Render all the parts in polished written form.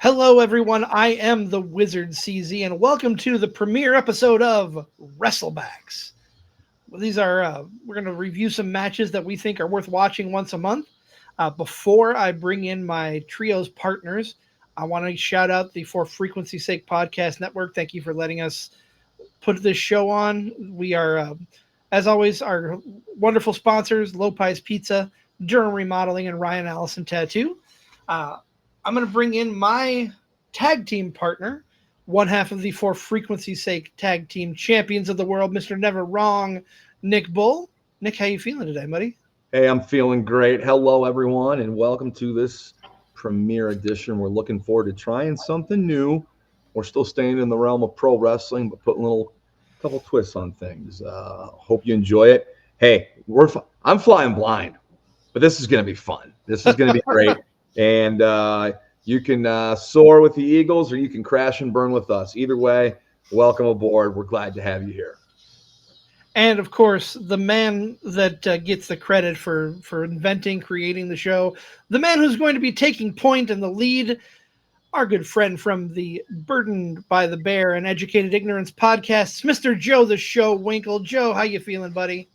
Hello, everyone. I am the Wizard CZ, and welcome to the premiere episode of Wrestlebacks. These are we're going to review some matches that we think are worth watching once a month. Before I bring in my trio's partners, I want to shout out the For Frequency Sake Podcast Network. Thank you for letting us put this show on. We are, as always, our wonderful sponsors: Lopez Pizza, Durham Remodeling, and Ryan Allison Tattoo. I'm going to bring in my tag team partner, one half of the For Frequency's Sake Tag Team Champions of the World, Mr. Never Wrong, Nick Bull. Nick, how you feeling today, buddy? Hey, I'm feeling great. Hello, everyone, and welcome to this premiere edition. We're looking forward to trying something new. We're still staying in the realm of pro wrestling, but putting a couple twists on things. Hope you enjoy it. Hey, I'm flying blind, but this is going to be fun. This is going to be great. And you can soar with the Eagles or you can crash and burn with us. Either way, welcome aboard. We're glad to have you here. And, of course, the man that gets the credit for inventing, creating the show, the man who's going to be taking point in the lead, our good friend from the Burdened by the Bear and Educated Ignorance podcasts, Mr. Joe the Show Winkel. Joe, how you feeling, buddy?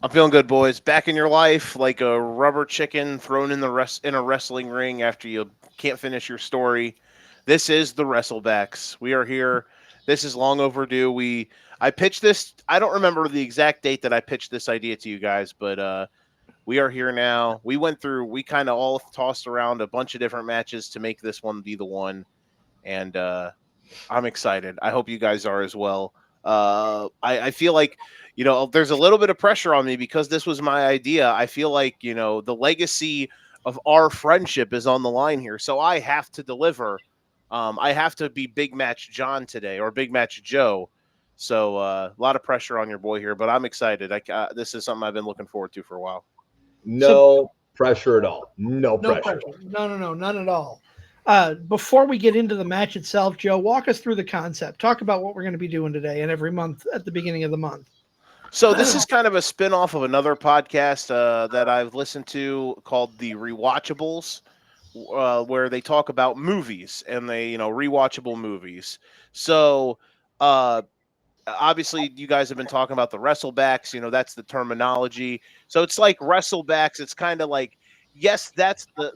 I'm feeling good, boys. Back in your life, like a rubber chicken thrown in a wrestling ring after you can't finish your story. This is the Wrestlebacks. We are here. This is long overdue. I pitched this. I don't remember the exact date that I pitched this idea to you guys, but we are here now. We kind of all tossed around a bunch of different matches to make this one be the one, and I'm excited. I hope you guys are as well. I feel like, there's a little bit of pressure on me because this was my idea. I feel like, the legacy of our friendship is on the line here. So I have to deliver. I have to be Big Match John today or Big Match Joe. So a lot of pressure on your boy here, but I'm excited. This is something I've been looking forward to for a while. No pressure at all. No pressure. No, none at all. Before we get into the match itself, Joe, walk us through the concept. Talk about what we're going to be doing today and every month at the beginning of the month. So this is kind of a spin-off of another podcast that I've listened to called the Rewatchables, where they talk about movies and they, rewatchable movies. So obviously you guys have been talking about the Wrestlebacks, that's the terminology. So it's like Wrestlebacks. It's kind of like, yes, that's the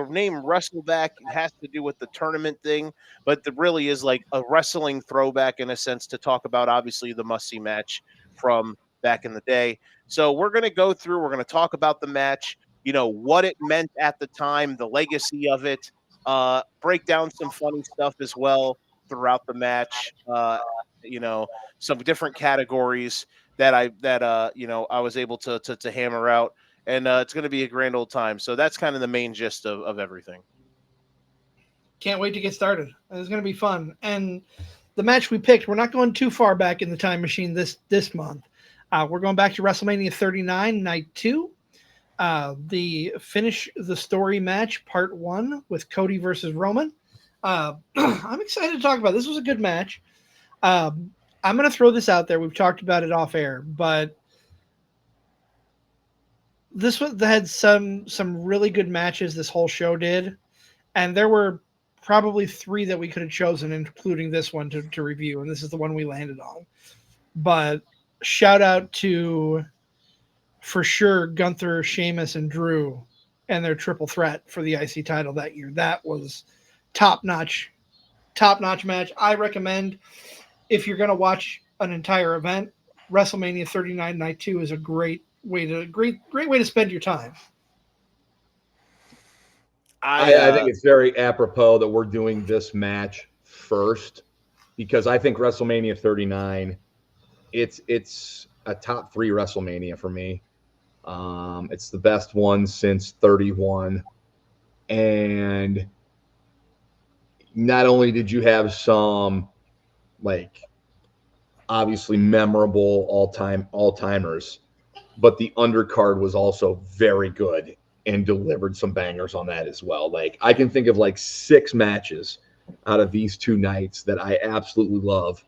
name Wrestleback has to do with the tournament thing, but it really is like a wrestling throwback in a sense to talk about, obviously, the must-see match from back in the day. So we're going to go through, we're going to talk about the match, what it meant at the time, the legacy of it, break down some funny stuff as well throughout the match, some different categories that I was able to hammer out. And it's going to be a grand old time. So that's kind of the main gist of everything. Can't wait to get started. It's going to be fun. And the match we picked, we're not going too far back in the time machine this month. We're going back to WrestleMania 39, Night 2. The Finish the Story match, Part 1, with Cody versus Roman. I'm excited to talk about it. This was a good match. I'm going to throw this out there. We've talked about it off air, but this one had some really good matches. This whole show did, and there were probably 3 that we could have chosen, including this one to review, and this is the one we landed on. But shout out to, for sure, Gunther, Sheamus, and Drew, and their triple threat for the IC title that year. That was top notch match. I recommend, if you're going to watch an entire event, WrestleMania 39 Night 2 is a great way to spend your time. I think it's very apropos that we're doing this match first, because I think WrestleMania 39, it's a top 3 WrestleMania for me. It's the best one since 31, and not only did you have some obviously memorable all-timers, but the undercard was also very good and delivered some bangers on that as well. I can think of 6 matches out of these 2 nights that I absolutely love.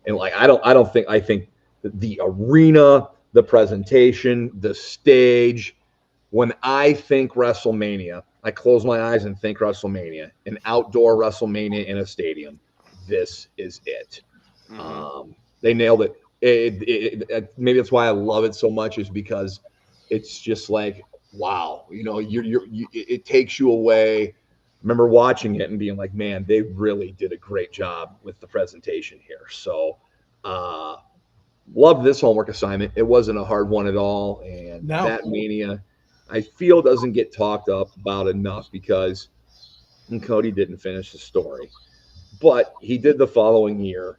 And I think the arena, the presentation, the stage, when I think WrestleMania, I close my eyes and think WrestleMania, an outdoor WrestleMania in a stadium. This is it. They nailed it. Maybe that's why I love it so much, is because it's just like, wow, it takes you away. I remember watching it and being like, man, they really did a great job with the presentation here. So, love this homework assignment. It wasn't a hard one at all. And that Mania, I feel, doesn't get talked about enough because Cody didn't finish the story, but he did the following year.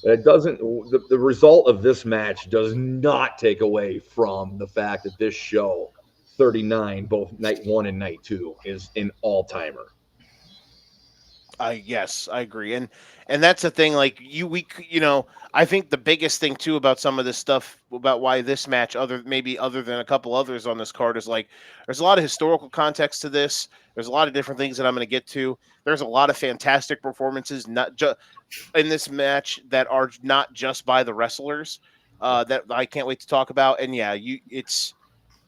It doesn't. The result of this match does not take away from the fact that this show, 39, both night 1 and night 2, is an all-timer. Yes, I agree, and that's the thing. Like I think the biggest thing too about some of this stuff about why this match, other than a couple others on this card, is like there's a lot of historical context to this. There's a lot of different things that I'm going to get to. There's a lot of fantastic performances, not just in this match, that are not just by the wrestlers, that I can't wait to talk about. And yeah,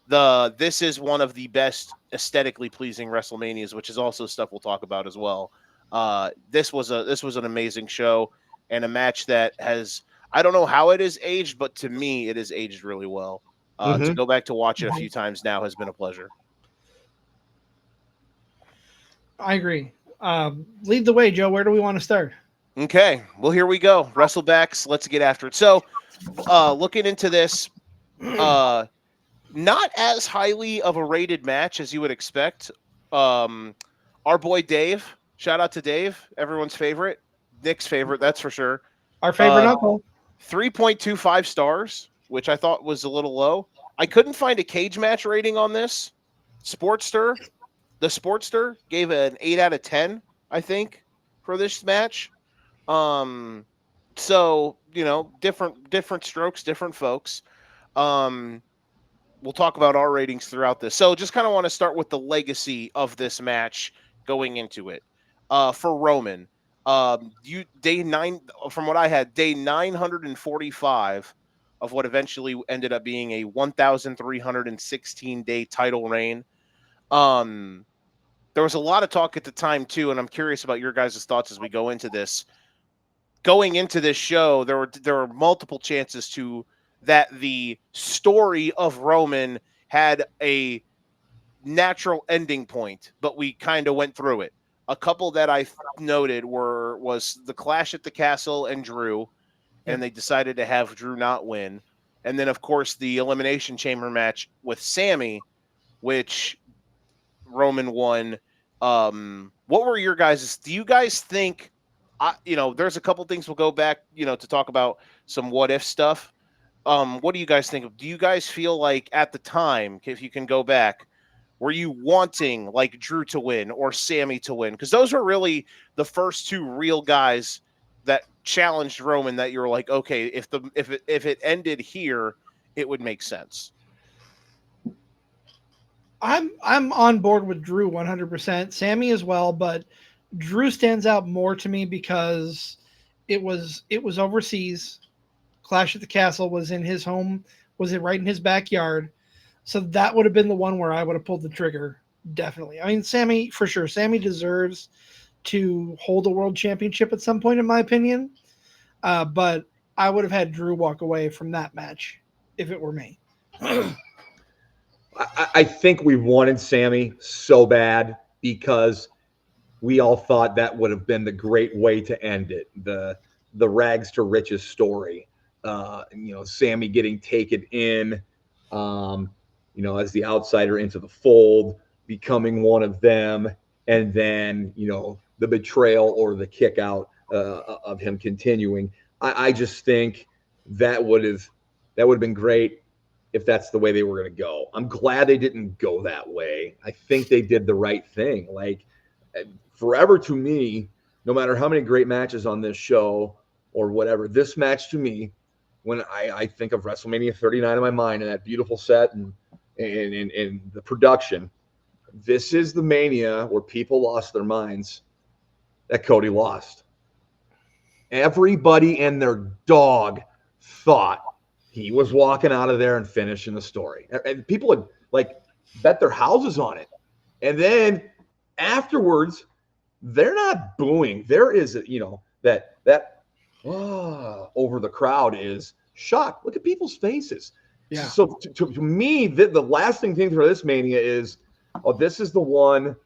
this is one of the best aesthetically pleasing WrestleManias, which is also stuff we'll talk about as well. This was an amazing show and a match that has, I don't know how it is aged, but to me it is aged really well. To go back to watch it a few times now has been a pleasure. I agree. Lead the way, Joe. Where do we want to start? Okay, well, here we go. Wrestlebacks, let's get after it. So, looking into this, not as highly of a rated match as you would expect. Our boy Dave, shout out to Dave, everyone's favorite, Nick's favorite, that's for sure. Our favorite uncle. 3.25 stars, which I thought was a little low. I couldn't find a cage match rating on this. The Sportster gave an 8 out of 10, I think, for this match. So, different strokes, different folks. We'll talk about our ratings throughout this. So just kind of want to start with the legacy of this match going into it. For Roman, day 9, from what I had, day 945 of what eventually ended up being a 1,316 day title reign. There was a lot of talk at the time too, and I'm curious about your guys' thoughts as we go into this. Going into this show, there were multiple chances that the story of Roman had a natural ending point, but we kind of went through it. A couple that I noted was the clash at the castle and Drew, and they decided to have Drew not win. And then, of course, the Elimination Chamber match with Sammy, which Roman won. What were your guys'? Do you guys think? There's a couple things we'll go back, to talk about some what if stuff. What do you guys think? Do you guys feel like at the time, if you can go back, were you wanting like Drew to win or Sammy to win? Because those were really the first two real guys that challenged Roman that you were like, okay, if it ended here, it would make sense. I'm on board with Drew 100%. Sammy as well, but Drew stands out more to me because it was overseas. Clash at the Castle was in his home, was it right in his backyard? So that would have been the one where I would have pulled the trigger, definitely. I mean, Sammy, for sure. Sammy deserves to hold a world championship at some point, in my opinion. But I would have had Drew walk away from that match if it were me. I think we wanted Sammy so bad because we all thought that would have been the great way to end it. The rags to riches story. Sammy getting taken in, as the outsider into the fold, becoming one of them, and then, the betrayal or the kick out of him continuing. I just think that would have been great if that's the way they were going to go. I'm glad they didn't go that way. I think they did the right thing. Like, forever to me, no matter how many great matches on this show or whatever, this match to me, when I think of WrestleMania 39 in my mind and that beautiful set and the production, this is the Mania where people lost their minds that Cody lost. Everybody and their dog thought he was walking out of there and finishing the story. And people had, like, bet their houses on it. And then afterwards, they're not booing. There is, that over the crowd is shock. Look at people's faces. Yeah. So to me, the lasting thing for this Mania is, this is the one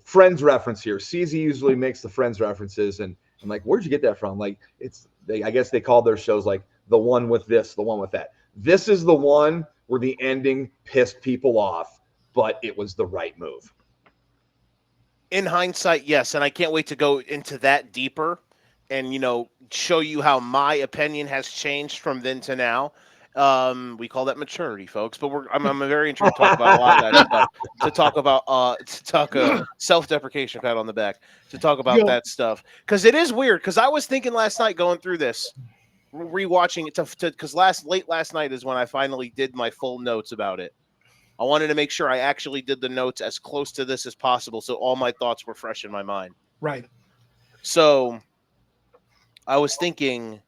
Friends reference here. CZ usually makes the Friends references, and I'm like, where'd you get that from? Like, I guess they called their shows like the one with this, the one with that. This is the one where the ending pissed people off, but it was the right move. In hindsight, yes, and I can't wait to go into that deeper and, show you how my opinion has changed from then to now. We call that maturity, folks, but I'm very interested to talk about a lot of that stuff, to talk about self-deprecation, pat on the back, to talk about that stuff, because it is weird. Because I was thinking last night going through this, rewatching it, because late last night is when I finally did my full notes about it. I wanted to make sure I actually did the notes as close to this as possible, so all my thoughts were fresh in my mind. Right. So I was thinking,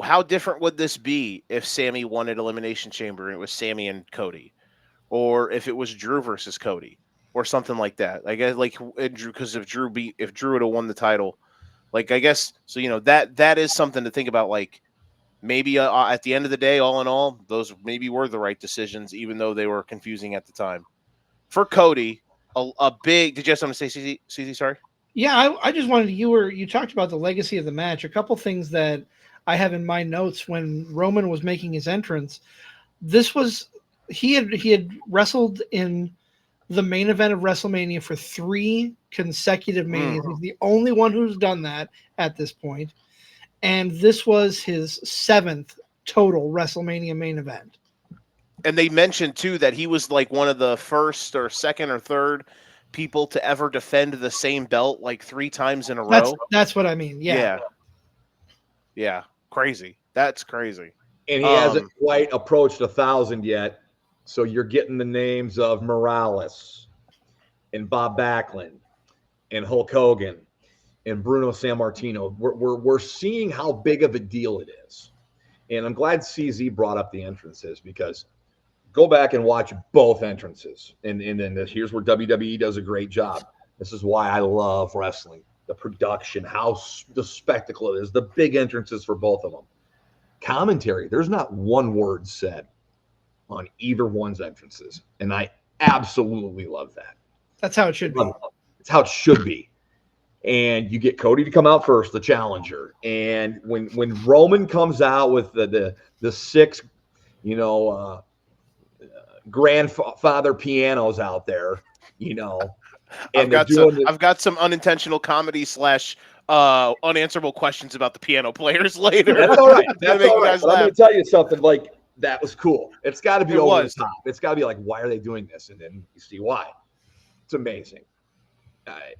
how different would this be if Sammy won at Elimination Chamber and it was Sammy and Cody, or if it was Drew versus Cody, or something like that? I guess Drew, because if Drew would have won the title, I guess so. That is something to think about. Like, maybe at the end of the day, all in all, those maybe were the right decisions, even though they were confusing at the time. For Cody, a big. Did you have something to say, CZ? Sorry. Yeah, I just wanted you talked about the legacy of the match. A couple things that I have in my notes when Roman was making his entrance. This was he had wrestled in the main event of WrestleMania for 3 consecutive Manias. He's the only one who's done that at this point. And this was his 7th total WrestleMania main event. And they mentioned, too, that he was like one of the first or second or third people to ever defend the same belt 3 times in a row. That's what I mean. Yeah. Crazy. That's crazy. And he hasn't quite approached 1,000 yet. So you're getting the names of Morales and Bob Backlund and Hulk Hogan and Bruno Sammartino. We're seeing how big of a deal it is. And I'm glad CZ brought up the entrances, because go back and watch both entrances. And then here's where WWE does a great job. This is why I love wrestling. The production, the spectacle it is, the big entrances for both of them. Commentary, there's not one word said on either one's entrances. And I absolutely love that. That's how it should be. It's how it should be. And you get Cody to come out first, the challenger. And when Roman comes out with the 6, grandfather pianos out there, and I've got some unintentional comedy / unanswerable questions about the piano players later. That's all right. That's all right. But I'm going to tell you something. That was cool. It's got to be over the top. It's got to be why are they doing this? And then you see why. It's amazing. I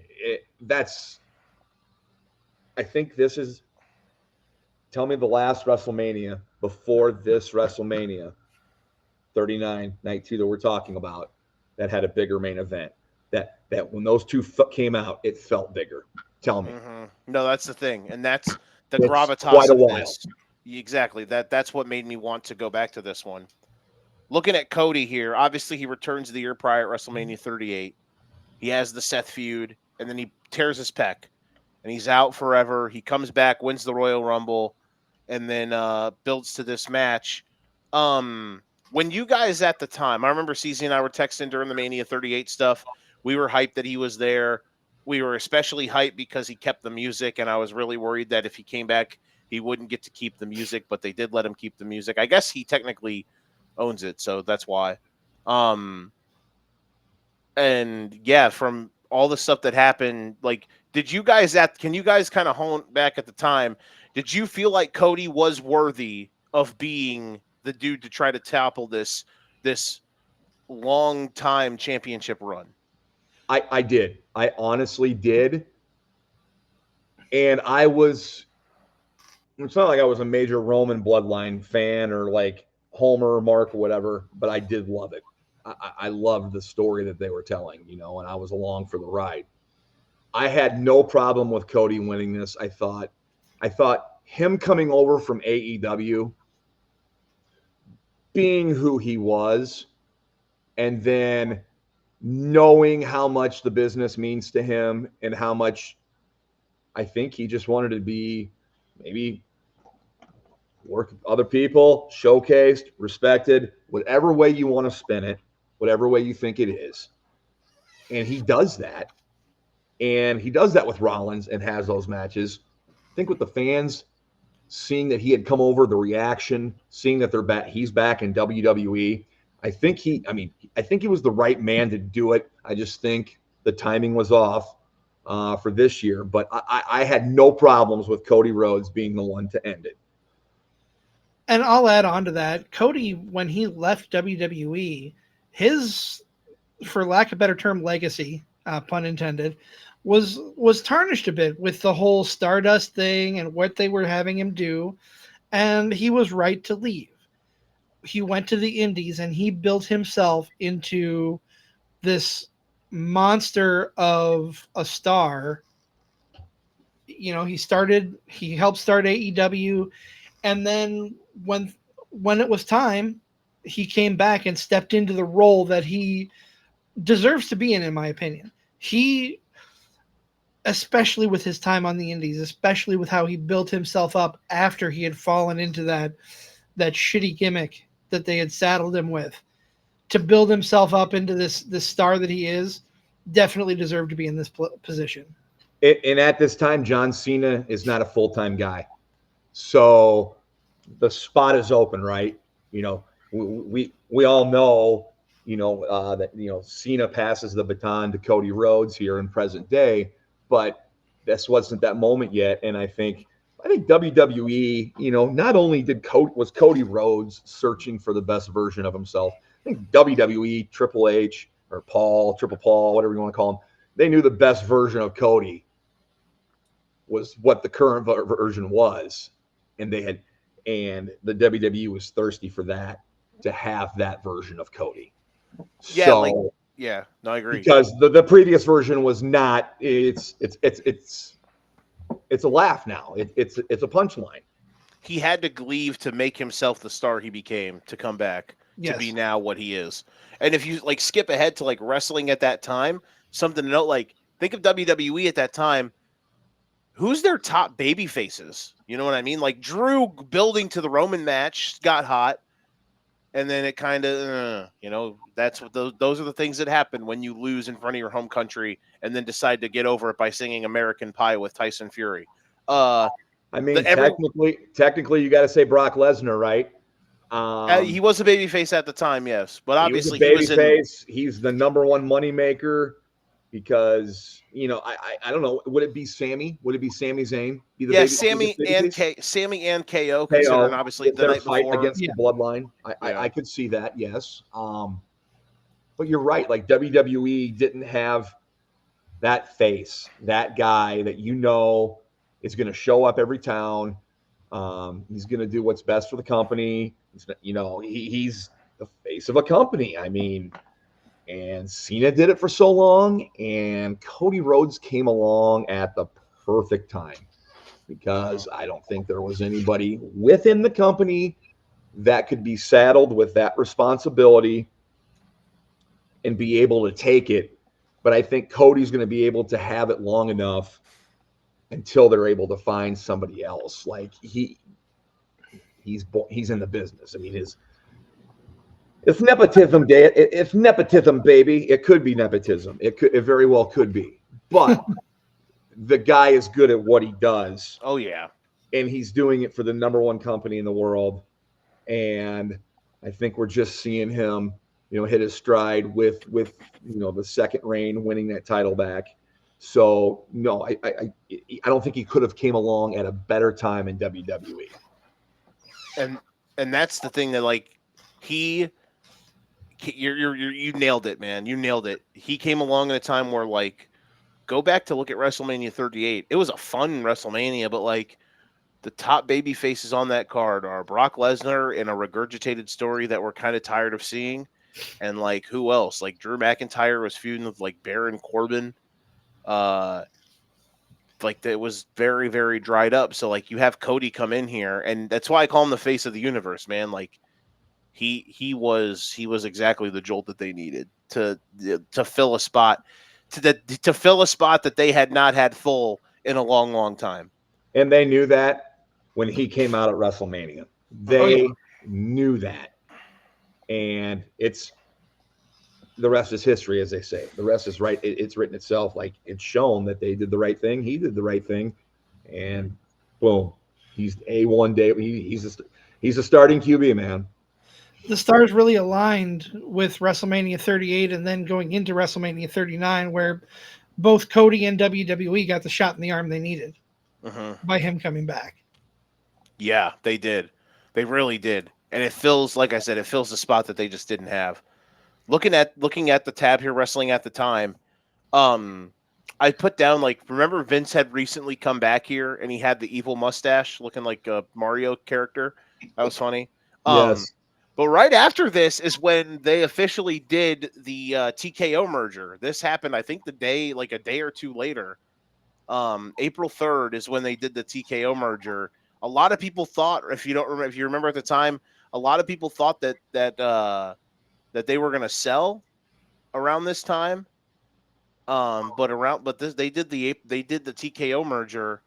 think this is. Tell me the last WrestleMania before this WrestleMania 39, night 2 that we're talking about, that had a bigger main event. That when those two came out, it felt bigger. Tell me. Mm-hmm. No, that's the thing, and that's the gravitas quite a of while. this. Exactly. That's what made me want to go back to this one. Looking at Cody here, obviously he returns the year prior at WrestleMania 38. He has the Seth feud, and then he tears his pec, and he's out forever. He comes back, wins the Royal Rumble, and then builds to this match. When you guys at the time, I remember CZ and I were texting during the Mania 38 stuff. We were hyped that he was there. We were especially hyped because he kept the music, and I was really worried that if he came back, he wouldn't get to keep the music, but they did let him keep the music. I guess he technically owns it, so that's why. And yeah, from all the stuff that happened, can you guys kind of hone back at the time? Did you feel like Cody was worthy of being the dude to try to topple this long time championship run? I did. I honestly did. And it's not like I was a major Roman bloodline fan or Homer or Mark or whatever, but I did love it. I loved the story that they were telling, and I was along for the ride. I had no problem with Cody winning this. I thought him coming over from AEW being who he was, and then knowing how much the business means to him and how much I think he just wanted to be maybe work with other people, showcased, respected, whatever way you want to spin it, whatever way you think it is. And he does that. And he does that with Rollins and has those matches. I think with the fans, seeing that he had come over, the reaction, seeing that they're back, he's back in WWE. I think he was the right man to do it. I just think the timing was off for this year. But I had no problems with Cody Rhodes being the one to end it. And I'll add on to that. Cody, when he left WWE, his, for lack of a better term, legacy, pun intended, was tarnished a bit with the whole Stardust thing and what they were having him do. And he was right to leave. He went to the Indies and he built himself into this monster of a star. You know, he helped start AEW. And then when it was time, he came back and stepped into the role that he deserves to be in my opinion. He, especially with his time on the Indies, especially with how he built himself up after he had fallen into that shitty gimmick that they had saddled him with, to build himself up into this star that he is, definitely deserved to be in this position. And at this time, John Cena is not a full-time guy. So the spot is open, right? You know, we all know, that, Cena passes the baton to Cody Rhodes here in present day, but this wasn't that moment yet. And I think WWE, not only was Cody Rhodes searching for the best version of himself, I think WWE, Triple H, or Triple Paul, whatever you want to call him, they knew the best version of Cody was what the current version was. And the WWE was thirsty for that, to have that version of Cody. Yeah, no, I agree. Because the previous version was not. It's a laugh now. It's a punchline. He had to leave to make himself the star he became, to come back to be now what he is. And if you skip ahead to wrestling at that time, something to note, think of WWE at that time. Who's their top baby faces? You know what I mean? Drew building to the Roman match got hot, and then it kind of, that's what those are the things that happen when you lose in front of your home country and then decide to get over it by singing American Pie with Tyson Fury. Technically, you got to say Brock Lesnar, right? He was a babyface at the time, yes, but obviously he was a babyface. He's the number one moneymaker because I don't know. Would it be Sammy? Would it be Sami Zayn? Sammy and KO, considering obviously the night fight before against the Bloodline. I could see that, yes. But you're right. WWE didn't have that face, that guy that is going to show up every town. He's going to do what's best for the company. He's the face of a company. I mean, and Cena did it for so long, and Cody Rhodes came along at the perfect time, because I don't think there was anybody within the company that could be saddled with that responsibility and be able to take it. But I think Cody's going to be able to have it long enough until they're able to find somebody else. He's in the business. I mean, it's nepotism, Dad. It's nepotism, baby. It could be nepotism. It very well could be. But the guy is good at what he does. Oh yeah, and he's doing it for the number one company in the world. And I think we're just seeing him, hit his stride with the second reign, winning that title back. So no, I don't think he could have came along at a better time in WWE. And that's the thing that you nailed it, man. You nailed it. He came along at a time where go back to look at WrestleMania 38. It was a fun WrestleMania, but the top baby faces on that card are Brock Lesnar in a regurgitated story that we're kind of tired of seeing. And who else? Drew McIntyre was feuding with Baron Corbin. That was very, very dried up. So you have Cody come in here, and that's why I call him the face of the universe, man. he was exactly the jolt that they needed to fill a spot to fill a spot that they had not had full in a long time. And they knew that when he came out at WrestleMania. They knew that. And the rest is history, as they say. The rest is right. It's written itself. Like, it's shown that they did the right thing. He did the right thing. And boom, he's A1 day. He's a starting QB, man. The stars really aligned with WrestleMania 38 and then going into WrestleMania 39, where both Cody and WWE got the shot in the arm they needed by him coming back. Yeah, they did. They really did. And it fills, like I said, it fills the spot that they just didn't have. Looking at the tab here, Wrestling at the Time, I put down, like, remember Vince had recently come back here and he had the evil mustache looking like a Mario character? That was funny. Yes. But right after this is when they officially did the TKO merger. This happened, I think, a day or two later. April 3rd is when they did the TKO merger. A lot of people thought, if you remember at the time, a lot of people thought that they were going to sell around this time. They did the TKO merger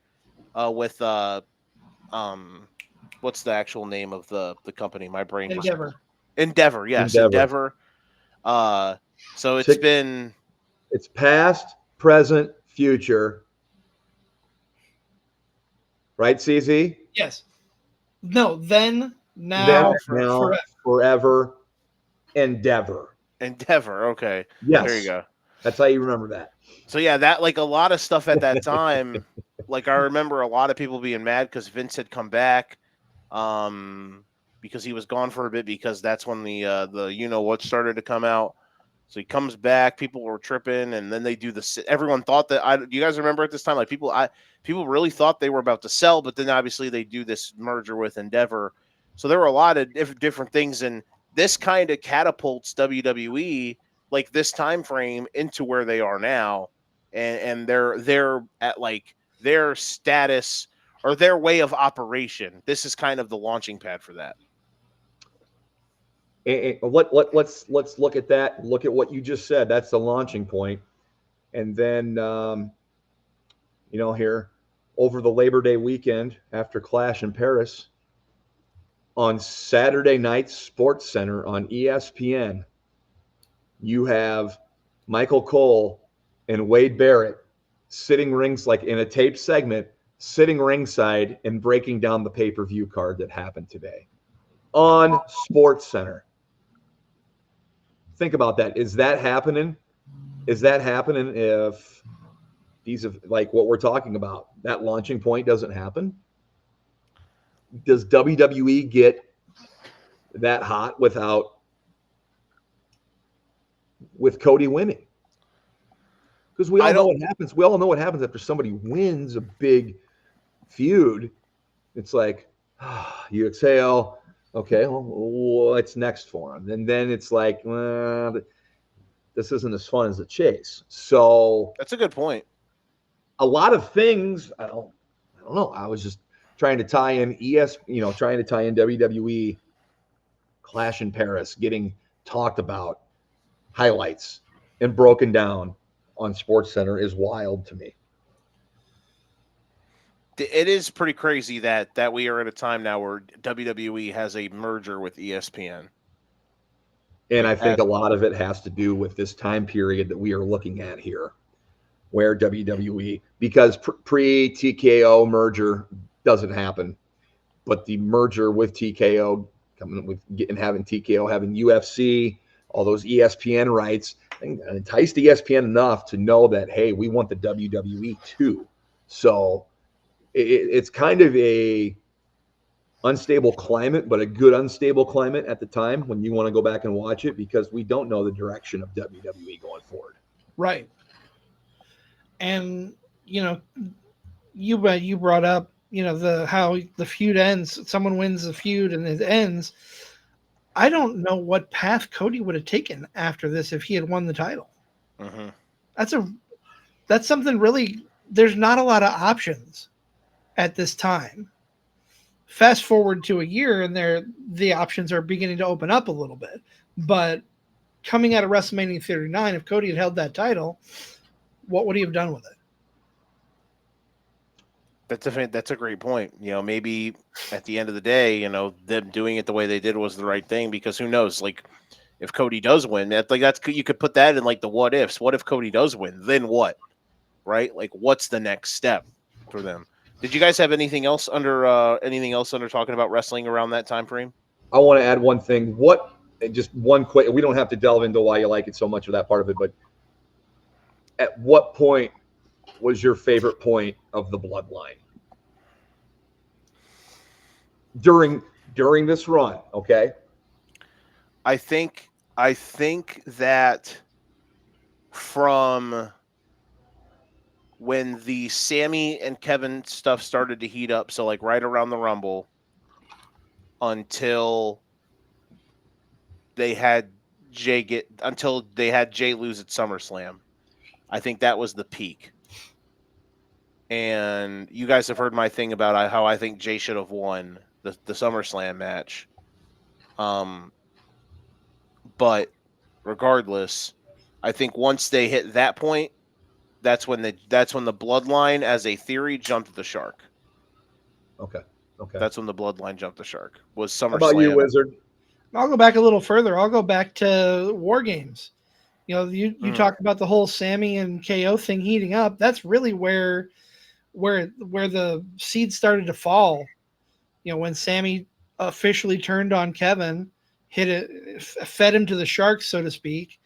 with what's the actual name of the company? My brain Endeavor, yes, Endeavor. So it's past, present, future. Right, CZ? Yes. No, then, now, forever, Endeavor. Endeavor, okay. Yes. There you go. That's how you remember that. So yeah, that, like, a lot of stuff at that time, like, I remember a lot of people being mad because Vince had come back, because he was gone for a bit, because that's when the you know what started to come out. So he comes back, people were tripping, and then they do everyone thought that do you guys remember at this time, like, people really thought they were about to sell, but then obviously they do this merger with Endeavor. So there were a lot of different things, and this kind of catapults WWE, like, this time frame into where they are now, and they're at, like, their status or their way of operation. This is kind of the launching pad for that. And let's look at that. Look at what you just said. That's the launching point. And then, here over the Labor Day weekend after Clash in Paris, on Saturday night, Sports Center on ESPN, you have Michael Cole and Wade Barrett sitting rings, like in a taped segment, sitting ringside and breaking down the pay-per-view card that happened today on Sports Center. Think about that. Is that happening? Is that happening if these, like what we're talking about, that launching point doesn't happen? Does WWE get that hot with Cody winning? Because we all know what happens. We all know what happens after somebody wins a big feud. It's like, you exhale. Okay, well, what's next for him? And then it's like, well, this isn't as fun as the chase. So that's a good point. A lot of things, I don't know. I was just trying to tie in trying to tie in WWE Clash in Paris, getting talked about, highlights, and broken down on Sports Center is wild to me. It is pretty crazy that we are at a time now where WWE has a merger with ESPN. And I think a lot of it has to do with this time period that we are looking at here, where WWE, because pre-TKO merger doesn't happen, but the merger with TKO, coming with having TKO, having UFC, all those ESPN rights, enticed ESPN enough to know that, hey, we want the WWE too. So it's kind of a unstable climate, but a good unstable climate at the time when you want to go back and watch it, because we don't know the direction of WWE going forward. Right. And, you brought up, how the feud ends. Someone wins the feud and it ends. I don't know what path Cody would have taken after this if he had won the title. Mm-hmm. That's something really, there's not a lot of options at this time Fast forward to a year, and the options are beginning to open up a little bit. But coming out of WrestleMania 39, if Cody had held that title, what would he have done with it? That's a great point. Maybe at the end of the day, them doing it the way they did was the right thing, because who knows? Like, if Cody does win, you could put that in like the what ifs. What if Cody does win? Then what? Right? Like, what's the next step for them? Did you guys have anything else under talking about wrestling around that time frame? I want to add one thing. Just one quick. We don't have to delve into why you like it so much of that part of it, but at what point was your favorite point of the bloodline during this run? Okay. I think that from when the Sammy and Kevin stuff started to heat up, so like right around the Rumble, until they had Jay lose at SummerSlam, I think that was the peak. And you guys have heard my thing about how I think Jay should have won the SummerSlam match. But regardless, I think once they hit that point, that's when the bloodline as a theory jumped the shark. Okay. That's when the bloodline jumped the shark. Was SummerSlam. How about you, Wizard? I'll go back a little further. I'll go back to War Games. You talked about the whole Sammy and KO thing heating up. That's really where the seeds started to fall. When Sammy officially turned on Kevin, fed him to the sharks, so to speak.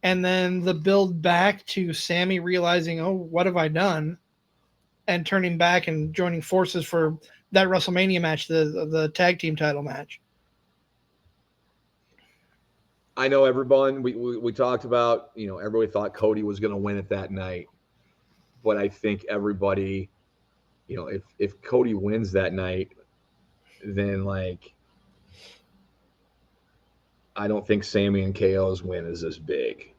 And then the build back to Sammy realizing, oh, what have I done? And turning back and joining forces for that WrestleMania match, the tag team title match. I know everyone, we talked about, everybody thought Cody was going to win it that night. But I think everybody, if Cody wins that night, then I don't think Sammy and KO's win is as big.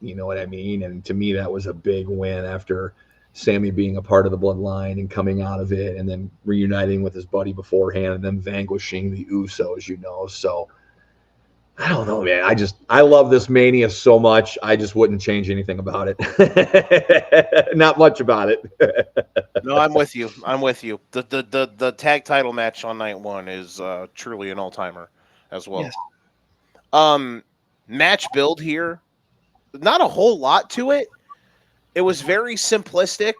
You know what I mean? And to me, that was a big win after Sammy being a part of the bloodline and coming out of it and then reuniting with his buddy beforehand and then vanquishing the Usos, So I don't know, man. I love this Mania so much. I just wouldn't change anything about it. Not much about it. No, I'm with you. The tag title match on night one is truly an all-timer as well. Yes. Match build here, not a whole lot to it. It was very simplistic,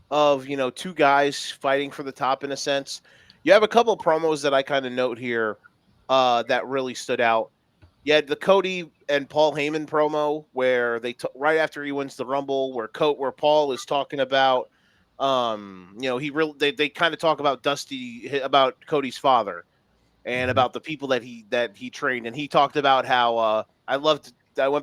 of two guys fighting for the top in a sense. You have a couple promos that I kind of note here that really stood out. You had the Cody and Paul Heyman promo where right after he wins the Rumble, where Paul is talking about, they kind of talk about about Cody's father and about the people that he trained, and he talked about how I went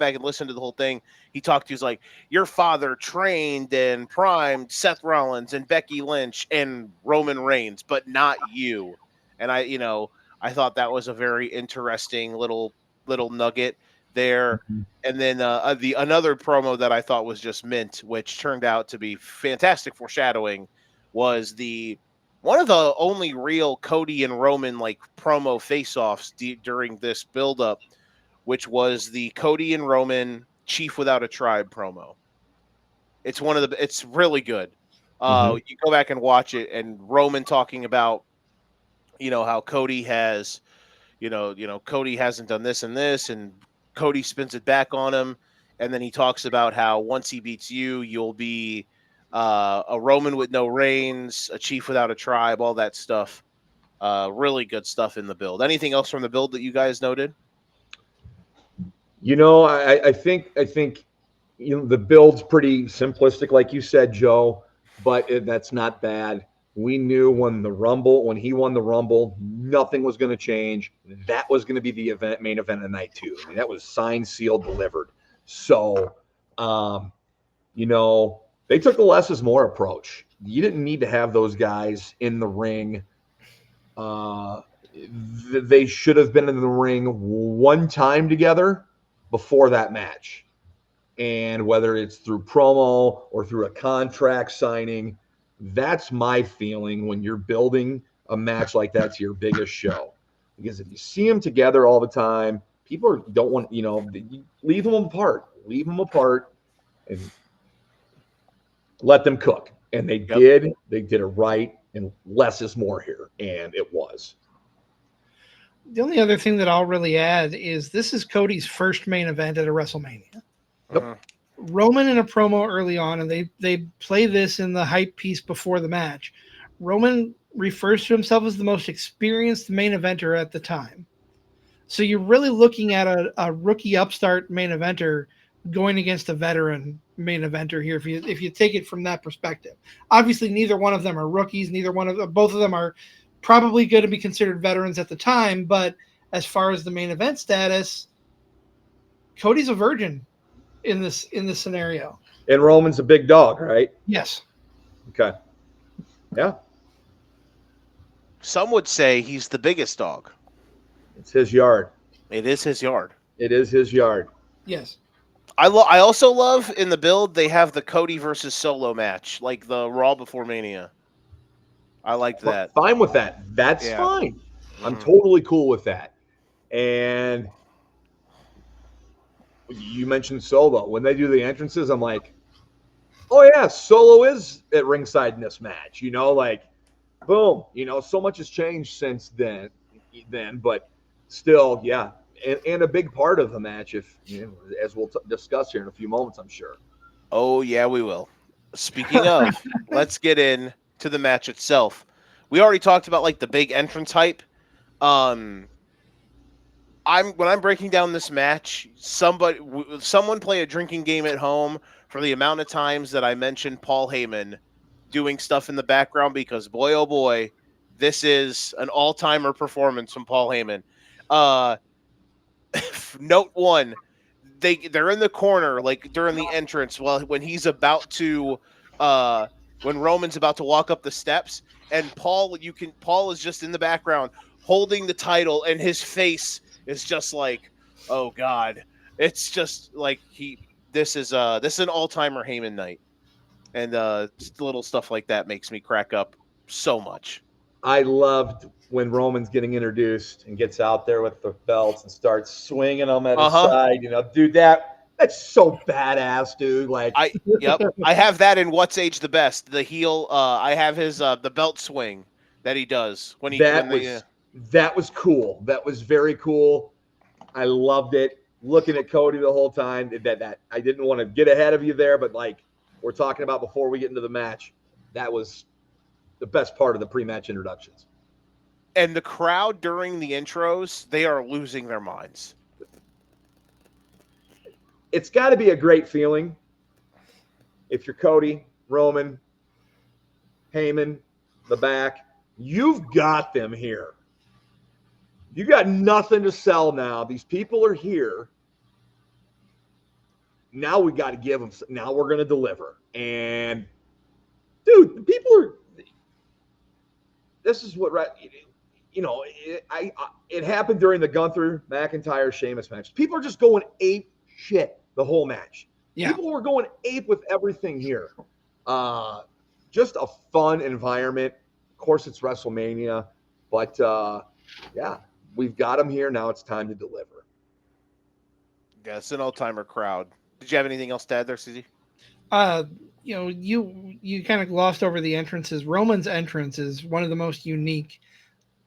back and listened to the whole thing. He was like, your father trained and primed Seth Rollins and Becky Lynch and Roman Reigns, but not you. And I thought that was a very interesting little nugget there. And then another promo that I thought was just mint, which turned out to be fantastic foreshadowing, was one of the only real Cody and Roman promo face-offs during this build-up, which was the Cody and Roman Chief Without a Tribe promo. It's really good. You go back and watch it, and Roman talking about, how Cody has, Cody hasn't done this and this, and Cody spins it back on him. And then he talks about how once he beats you, you'll be a Roman with no reigns, a chief without a tribe, all that stuff. Really good stuff in the build. Anything else from the build that you guys noted? I think the build's pretty simplistic, like you said, Joe, but that's not bad. We knew when he won the Rumble, nothing was going to change. That was going to be the main event of night 2. I mean, that was signed, sealed, delivered. So, they took the less is more approach. You didn't need to have those guys in the ring. They should have been in the ring one time together before that match. And whether it's through promo or through a contract signing, that's my feeling when you're building a match like that's your biggest show. Because if you see them together all the time, people don't want, leave them apart. Leave them apart and let them cook. And they did. They did it right. And less is more here. And it was. The only other thing that I'll really add is this is Cody's first main event at a WrestleMania. Yep. Roman in a promo early on, and they play this in the hype piece before the match. Roman refers to himself as the most experienced main eventer at the time. So you're really looking at a rookie upstart main eventer going against a veteran main eventer here. If you take it from that perspective, obviously neither one of them are rookies. Both of them are probably going to be considered veterans at the time. But as far as the main event status, Cody's a virgin in this scenario. And Roman's a big dog, right? Yes. Okay. Yeah. Some would say he's the biggest dog. It's his yard. It is his yard. It is his yard. Yes. I also love in the build they have the Cody versus Solo match, like the Raw before Mania. I liked that. Fine with that. That's fine. I'm totally cool with that. And you mentioned Solo. When they do the entrances, I'm like, oh yeah, Solo is at ringside in this match. Boom. So much has changed since then, but still, yeah. And a big part of the match, as we'll discuss here in a few moments, I'm sure. Oh yeah, we will. Speaking of, let's get in to the match itself. We already talked about like the big entrance hype. When I'm breaking down this match, someone play a drinking game at home for the amount of times that I mentioned Paul Heyman doing stuff in the background, because boy oh boy, this is an all-timer performance from Paul Heyman. Note one, they're in the corner like during the entrance when he's about to when Roman's about to walk up the steps, and Paul is just in the background holding the title, and his face is just like, oh God. It's just like this is an all-timer Heyman night. And just little stuff like that makes me crack up so much. I loved when Roman's getting introduced and gets out there with the belts and starts swinging them at his side. Dude, that's so badass, dude. Like, I have that in What's Age the Best. The heel. I have his the belt swing that he does when he. That was cool. That was very cool. I loved it. Looking at Cody the whole time. That I didn't want to get ahead of you there, but like we're talking about before we get into the match, that was the best part of the pre-match introductions. And the crowd during the intros, they are losing their minds. It's got to be a great feeling if you're Cody, Roman, Heyman, the back. You've got them here. You got nothing to sell now. These people are here. Now we got to give them. Now we're going to deliver. And dude, the people are. This is what it happened during the Gunther McIntyre Sheamus match. People are just going ape shit the whole match. Yeah. People were going ape with everything here. Just a fun environment. Of course, it's WrestleMania, but yeah, we've got them here. Now it's time to deliver. Yeah, it's an all-timer crowd. Did you have anything else to add there, CZ? You kind of glossed over the entrances. Roman's entrance is one of the most unique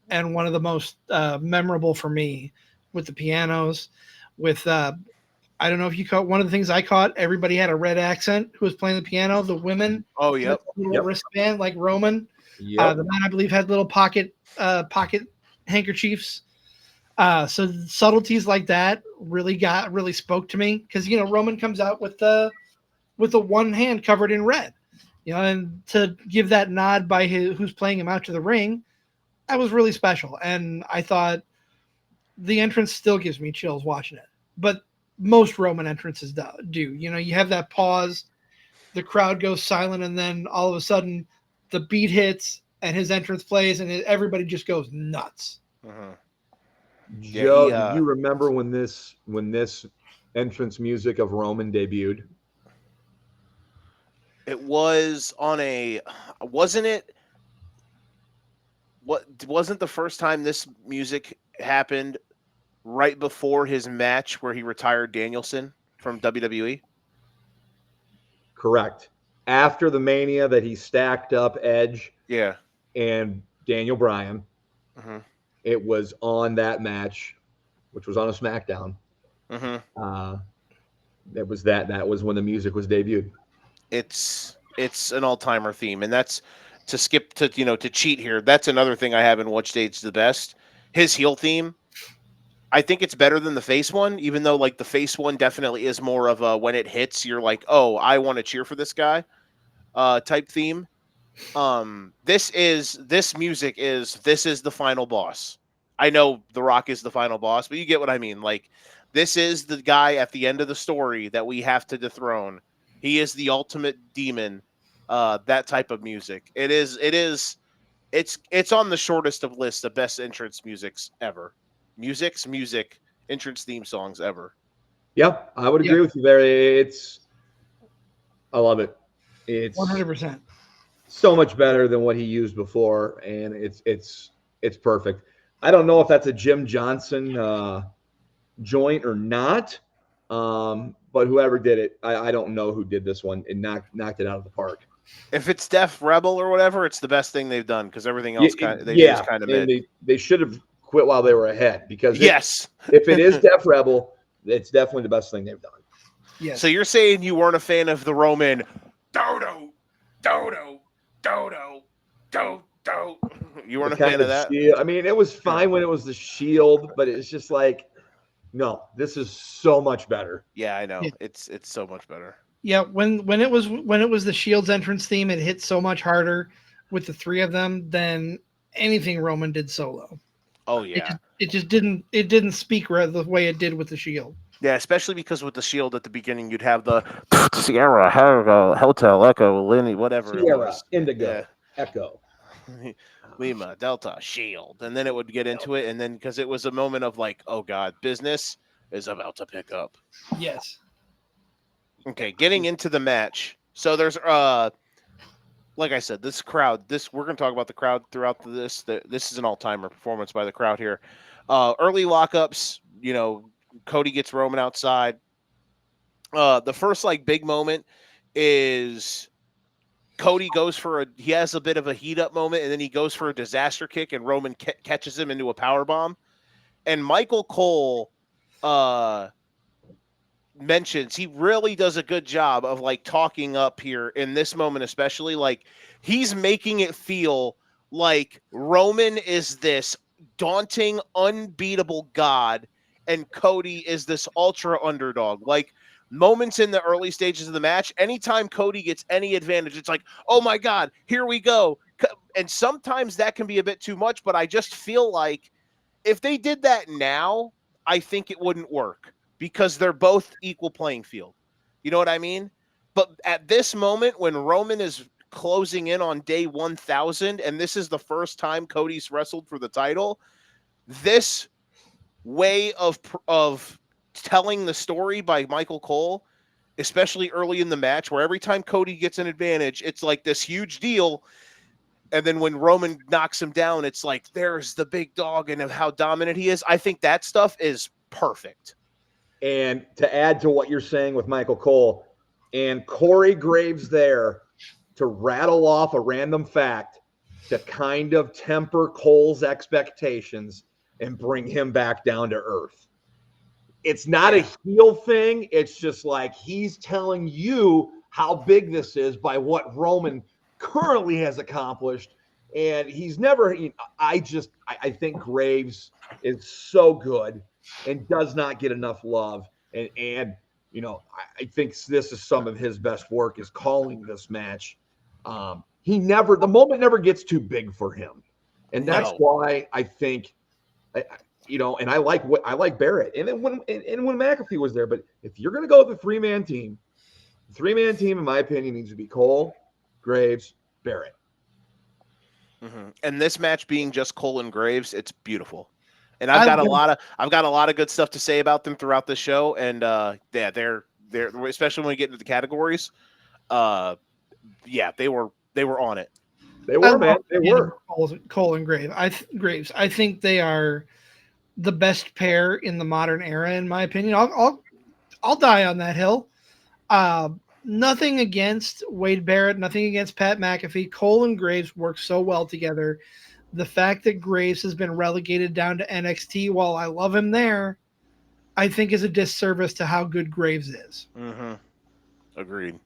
and one of the most memorable for me, with the pianos, with I don't know if you caught one of the things I caught. Everybody had a red accent who was playing the piano. The women, wristband like Roman. The man I believe had little pocket handkerchiefs. So subtleties like that really spoke to me, because Roman comes out with the one hand covered in red, and to give that nod by who's playing him out to the ring, that was really special. And I thought the entrance still gives me chills watching it, but most Roman entrances do. You have that pause, the crowd goes silent, and then all of a sudden the beat hits and his entrance plays, and everybody just goes nuts. Joe, do you remember when this entrance music of Roman debuted? It was wasn't it? what wasn't the first time this music happened right before his match where he retired Danielson from WWE? Correct. After the Mania that he stacked up Edge Yeah. and Daniel Bryan, Mm-hmm. it was on that match, which was on a SmackDown. Mm-hmm. It was that was when the music was debuted. It's an all-timer theme, and that's to skip to to cheat here. That's another thing I have in What State's the Best. His heel theme, I think it's better than the face one, even though like the face one definitely is more of a when it hits, you're like, oh, I want to cheer for this guy type theme. This music is this is the final boss. I know The Rock is the final boss, but you get what I mean. Like, this is the guy at the end of the story that we have to dethrone. He is the ultimate demon. That type of music. It's on the shortest of lists of best entrance musics ever. Music entrance theme songs ever. Yeah, I would agree with you there. I love it. It's 100%. so much better than what he used before, and it's perfect. I don't know if that's a Jim Johnson joint or not, but whoever did it, I don't know who did this one and knocked it out of the park. If it's Def Rebel or whatever, it's the best thing they've done because everything else do is kind of mid. They should have quit while they were ahead because yes, if it is Def Rebel, it's definitely the best thing they've done. Yes. So you're saying you weren't a fan of the Roman Dodo. You weren't a fan of that? Shield. I mean, it was fine when it was the Shield, but it's just like, no, this is so much better. Yeah, I know. Yeah. It's so much better. Yeah, when it was the Shield's entrance theme, it hit so much harder with the three of them than anything Roman did solo. Oh yeah. It just didn't speak the way it did with the Shield. Yeah, especially because with the Shield at the beginning, you'd have the Sierra, Hotel, Echo, Lenny, whatever Sierra, it was. Indigo, Echo. Lima, Delta, Shield. And then it would get into it. And then because it was a moment of like, oh God, business is about to pick up. Yes. Okay, getting into the match. So there's like I said, this crowd, we're gonna talk about the crowd throughout this. This is an all-timer performance by the crowd here. Early lockups, Cody gets Roman outside. The first like big moment is Cody he has a bit of a heat up moment, and then he goes for a disaster kick, and Roman catches him into a power bomb. And Michael Cole mentions he really does a good job of like talking up here in this moment, especially like he's making it feel like Roman is this daunting, unbeatable god, and Cody is this ultra underdog. Like, moments in the early stages of the match, anytime Cody gets any advantage, it's like, oh my God, here we go. And sometimes that can be a bit too much, but I just feel like if they did that now, I think it wouldn't work because they're both equal playing field. You know what I mean? But at this moment, when Roman is closing in on day 1,000, and this is the first time Cody's wrestled for the title, this way of telling the story by Michael Cole, especially early in the match, where every time Cody gets an advantage, it's like this huge deal. And then when Roman knocks him down, it's like, there's the big dog and of how dominant he is. I think that stuff is perfect. And to add to what you're saying with Michael Cole, and Corey Graves there to rattle off a random fact to kind of temper Cole's expectations and bring him back down to earth. It's not a heel thing. It's just like he's telling you how big this is by what Roman currently has accomplished. And he's never, I think Graves is so good and does not get enough love. And I think this is some of his best work is calling this match. The moment never gets too big for him. And that's why I think, and I like Barrett. And then when McAfee was there, but if you're going to go with the three-man team, in my opinion, needs to be Cole, Graves, Barrett. Mm-hmm. And this match being just Cole and Graves, it's beautiful. And I've got a lot of good stuff to say about them throughout the show. And they're especially when we get into the categories. They were on it. They were, man. They were. Cole and Graves. I think they are the best pair in the modern era, in my opinion. I'll die on that hill. Nothing against Wade Barrett, nothing against Pat McAfee. Cole and Graves work so well together. The fact that Graves has been relegated down to NXT, while I love him there, I think is a disservice to how good Graves is. Mm-hmm. Agreed.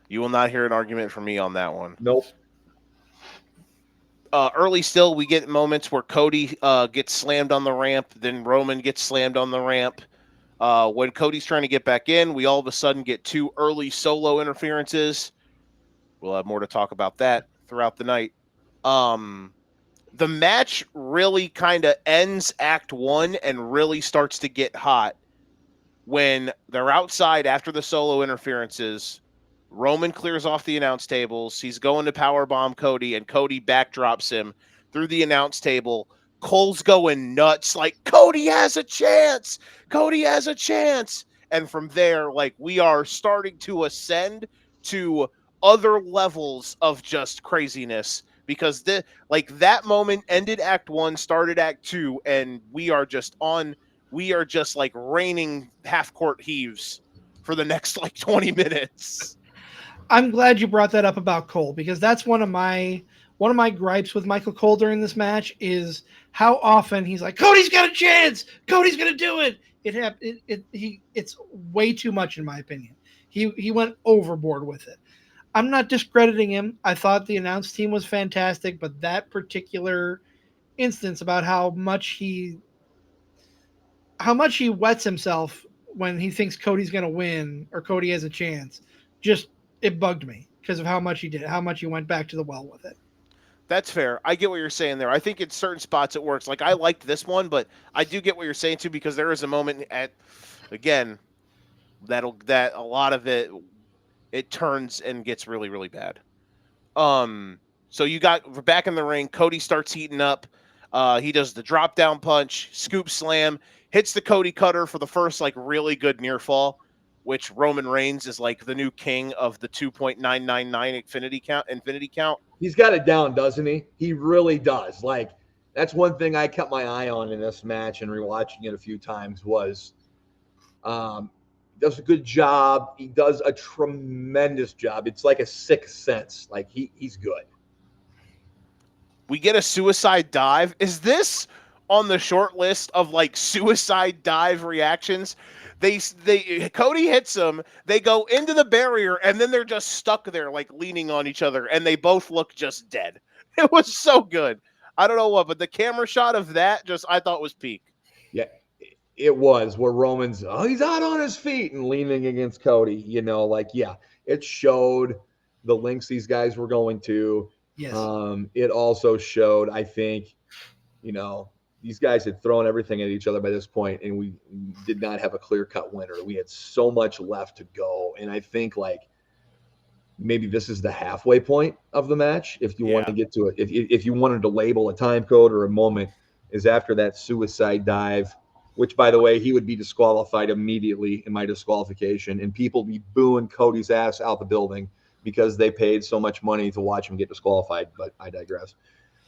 You will not hear an argument from me on that one. Nope. Early still, we get moments where Cody gets slammed on the ramp, then Roman gets slammed on the ramp. When Cody's trying to get back in, we all of a sudden get 2 early solo interferences. We'll have more to talk about that throughout the night. The match really kind of ends Act 1 and really starts to get hot when they're outside after the solo interferences. Roman clears off the announce tables. He's going to powerbomb Cody, and Cody backdrops him through the announce table. Cole's going nuts, like, Cody has a chance! Cody has a chance! And from there, like, we are starting to ascend to other levels of just craziness, because that moment ended Act 1, started Act 2, and we are just like raining half-court heaves for the next, like, 20 minutes. I'm glad you brought that up about Cole, because that's one of my gripes with Michael Cole during this match is how often he's like, Cody's got a chance. Cody's going to do it. It's way too much, in my opinion. He went overboard with it. I'm not discrediting him. I thought the announce team was fantastic, but that particular instance about how much he wets himself when he thinks Cody's going to win or Cody has a chance, it bugged me because of how much he went back to the well with it. That's fair. I get what you're saying there. I think in certain spots it works. Like, I liked this one, but I do get what you're saying too, because there is a moment that a lot of it turns and gets really, really bad. So we're back in the ring. Cody starts heating up. He does the drop down punch, scoop slam, hits the Cody cutter for the first, like, really good near fall, which Roman Reigns is like the new king of the 2.999 infinity count. He's got it down, doesn't he? He really does. Like, that's one thing I kept my eye on in this match and rewatching it a few times was does a good job. He does a tremendous job. It's like a sixth sense. Like, he's good. We get a suicide dive. Is this on the short list of, like, suicide dive reactions? Cody hits them, they go into the barrier, and then they're just stuck there, like, leaning on each other, and they both look just dead. It was so good. I don't know what, but the camera shot of that I thought was peak. Yeah, it was, where Roman's, he's out on his feet and leaning against Cody, it showed the lengths these guys were going to. Yes. It also showed, I think, these guys had thrown everything at each other by this point, and we did not have a clear-cut winner. We had so much left to go, and I think, like, maybe this is the halfway point of the match. If you want to get to it, if you wanted to label a time code or a moment, is after that suicide dive, which, by the way, he would be disqualified immediately in my disqualification, and people be booing Cody's ass out the building because they paid so much money to watch him get disqualified. But I digress.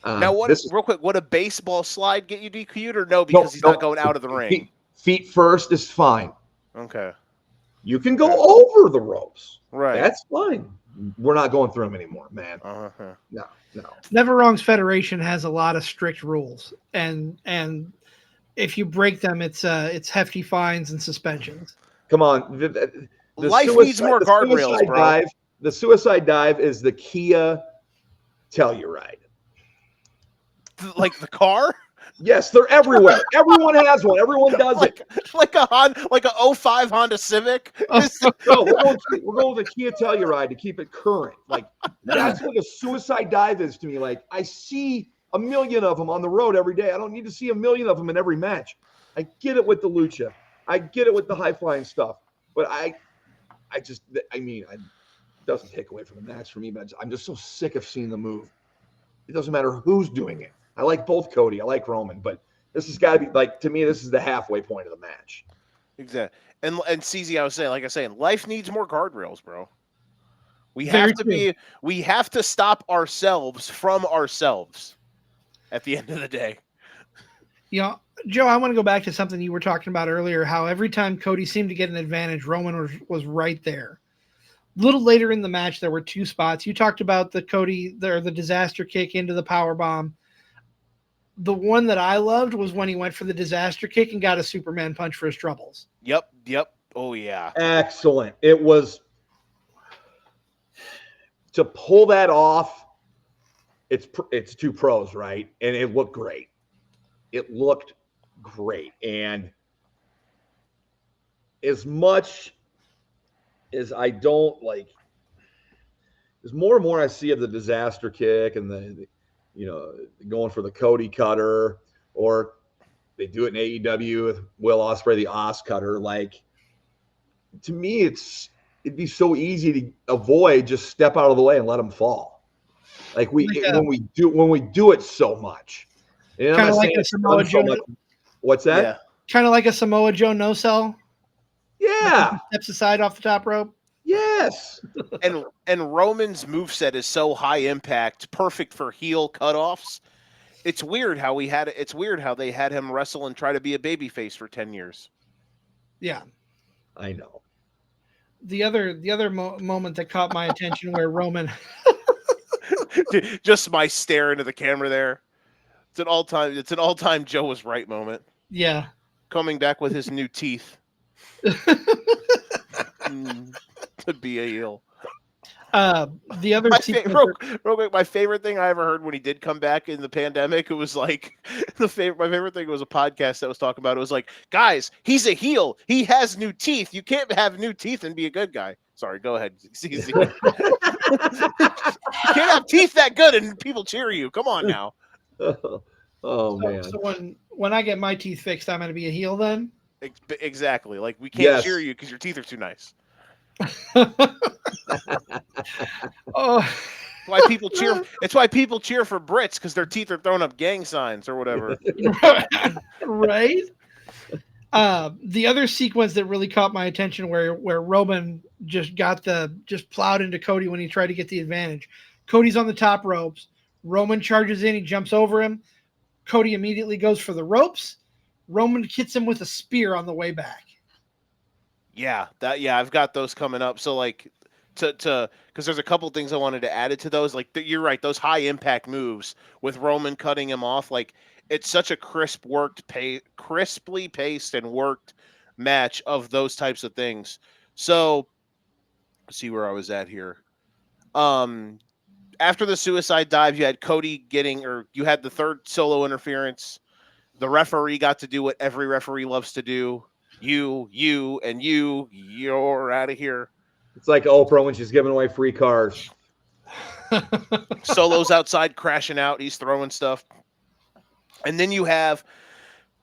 Now, real quick, would a baseball slide get you DQ'd or no? Because he's not going out of the ring. Feet first is fine. Okay. You can go over the ropes. Right. That's fine. We're not going through them anymore, man. Uh-huh. No. Never Wrong's Federation has a lot of strict rules, and if you break them, it's hefty fines and suspensions. Come on. Life needs more guardrails, bro. The suicide dive is the Kia Telluride. Like the car? Yes, they're everywhere. Everyone has one. Everyone does it. Like a 05 Honda Civic. No, we're going with a Kia Telluride to keep it current. Like, that's what a suicide dive is to me. Like, I see a million of them on the road every day. I don't need to see a million of them in every match. I get it with the lucha. I get it with the high flying stuff. But it doesn't take away from the match for me. But I'm just so sick of seeing the move. It doesn't matter who's doing it. I like both Cody. I like Roman, but this has got to be, like, to me, this is the halfway point of the match. Exactly. And CZ, I was saying, life needs more guardrails, bro. We Very have to true. we have to stop ourselves from ourselves at the end of the day. You know, Joe, I want to go back to something you were talking about earlier, how every time Cody seemed to get an advantage, Roman was right there. A little later in the match, there were two spots. You talked about the disaster kick into the power bomb. The one that I loved was when he went for the disaster kick and got a Superman punch for his troubles. Yep. Oh yeah. Excellent. It was to pull that off. It's two pros, right? And it looked great. And as much as I don't like, there's more and more I see of the disaster kick and the going for the Cody cutter, or they do it in AEW with Will Ospreay, the Os cutter. Like, to me, it'd be so easy to avoid, just step out of the way and let them fall. Like when we do it so much. Kind of like a Samoa Joe. What's that? Yeah. Kind of like a Samoa Joe no sell. Yeah. Steps aside off the top rope. Yes. And Roman's moveset is so high impact, perfect for heel cutoffs. It's weird how they had him wrestle and try to be a babyface for 10 years. Yeah. I know. The other moment that caught my attention where Roman just my stare into the camera there. It's an all-time Joe was right moment. Yeah. Coming back with his new teeth. To be a heel. The other my favorite thing I ever heard when he did come back in the pandemic, it was like my favorite thing was a podcast that was talking about it. It was like, guys, he's a heel. He has new teeth. You can't have new teeth and be a good guy. Sorry, go ahead. You can't have teeth that good and people cheer you. Come on now. Man. So when I get my teeth fixed, I'm going to be a heel then? Exactly. Like, we can't cheer you because your teeth are too nice. Oh. Why people cheer? It's why people cheer for Brits, because their teeth are throwing up gang signs or whatever. Right? The other sequence that really caught my attention where Roman just plowed into Cody when he tried to get the advantage. Cody's on the top ropes. Roman charges in. He jumps over him. Cody immediately goes for the ropes. Roman hits him with a spear on the way back. Yeah, I've got those coming up. So like because there's a couple things I wanted to add to those. Like you're right, those high impact moves with Roman cutting him off. Like, it's such a crisply paced and worked match of those types of things. So let's see where I was at here. After the suicide dive, you had Cody you had the third solo interference. The referee got to do what every referee loves to do. You're out of here. It's like Oprah when she's giving away free cars. Solo's outside crashing out. He's throwing stuff. And then you have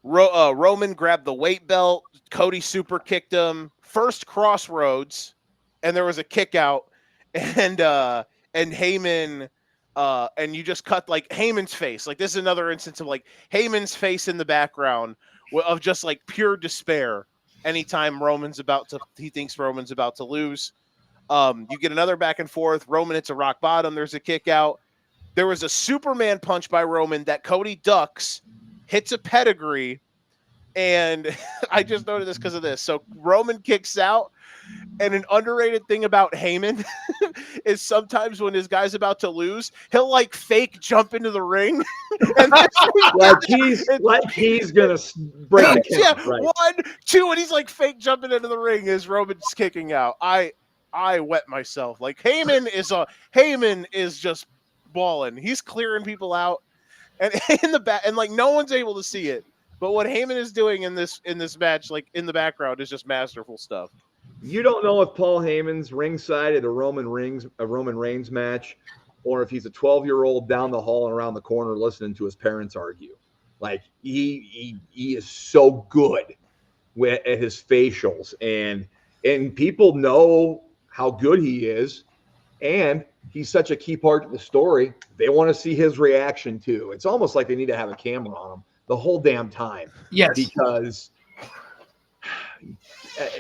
Roman grabbed the weight belt. Cody super kicked him. First crossroads, and there was a kick out. And Heyman, and you just cut like Heyman's face. Like, this is another instance of like Heyman's face in the background of just like pure despair. Anytime he thinks Roman's about to lose. You get another back and forth. Roman hits a rock bottom. There's a kick out. There was a Superman punch by Roman that Cody ducks, hits a pedigree, and I just noted this because of this. So Roman kicks out, and an underrated thing about Heyman is sometimes when his guy's about to lose, he'll like fake jump into the ring. And he's gonna break the count. Yeah, right. 1, 2, and he's like fake jumping into the ring as Roman's kicking out. I wet myself. Like, Heyman is just balling. He's clearing people out, and in the back, and like no one's able to see it. But what Heyman is doing in this match, like in the background, is just masterful stuff. You don't know if Paul Heyman's ringside at a Roman Reigns match, or if he's a 12-year-old down the hall and around the corner listening to his parents argue. Like, he is so good at his facials, and people know how good he is, and he's such a key part of the story. They want to see his reaction too. It's almost like they need to have a camera on him the whole damn time. Yes. Because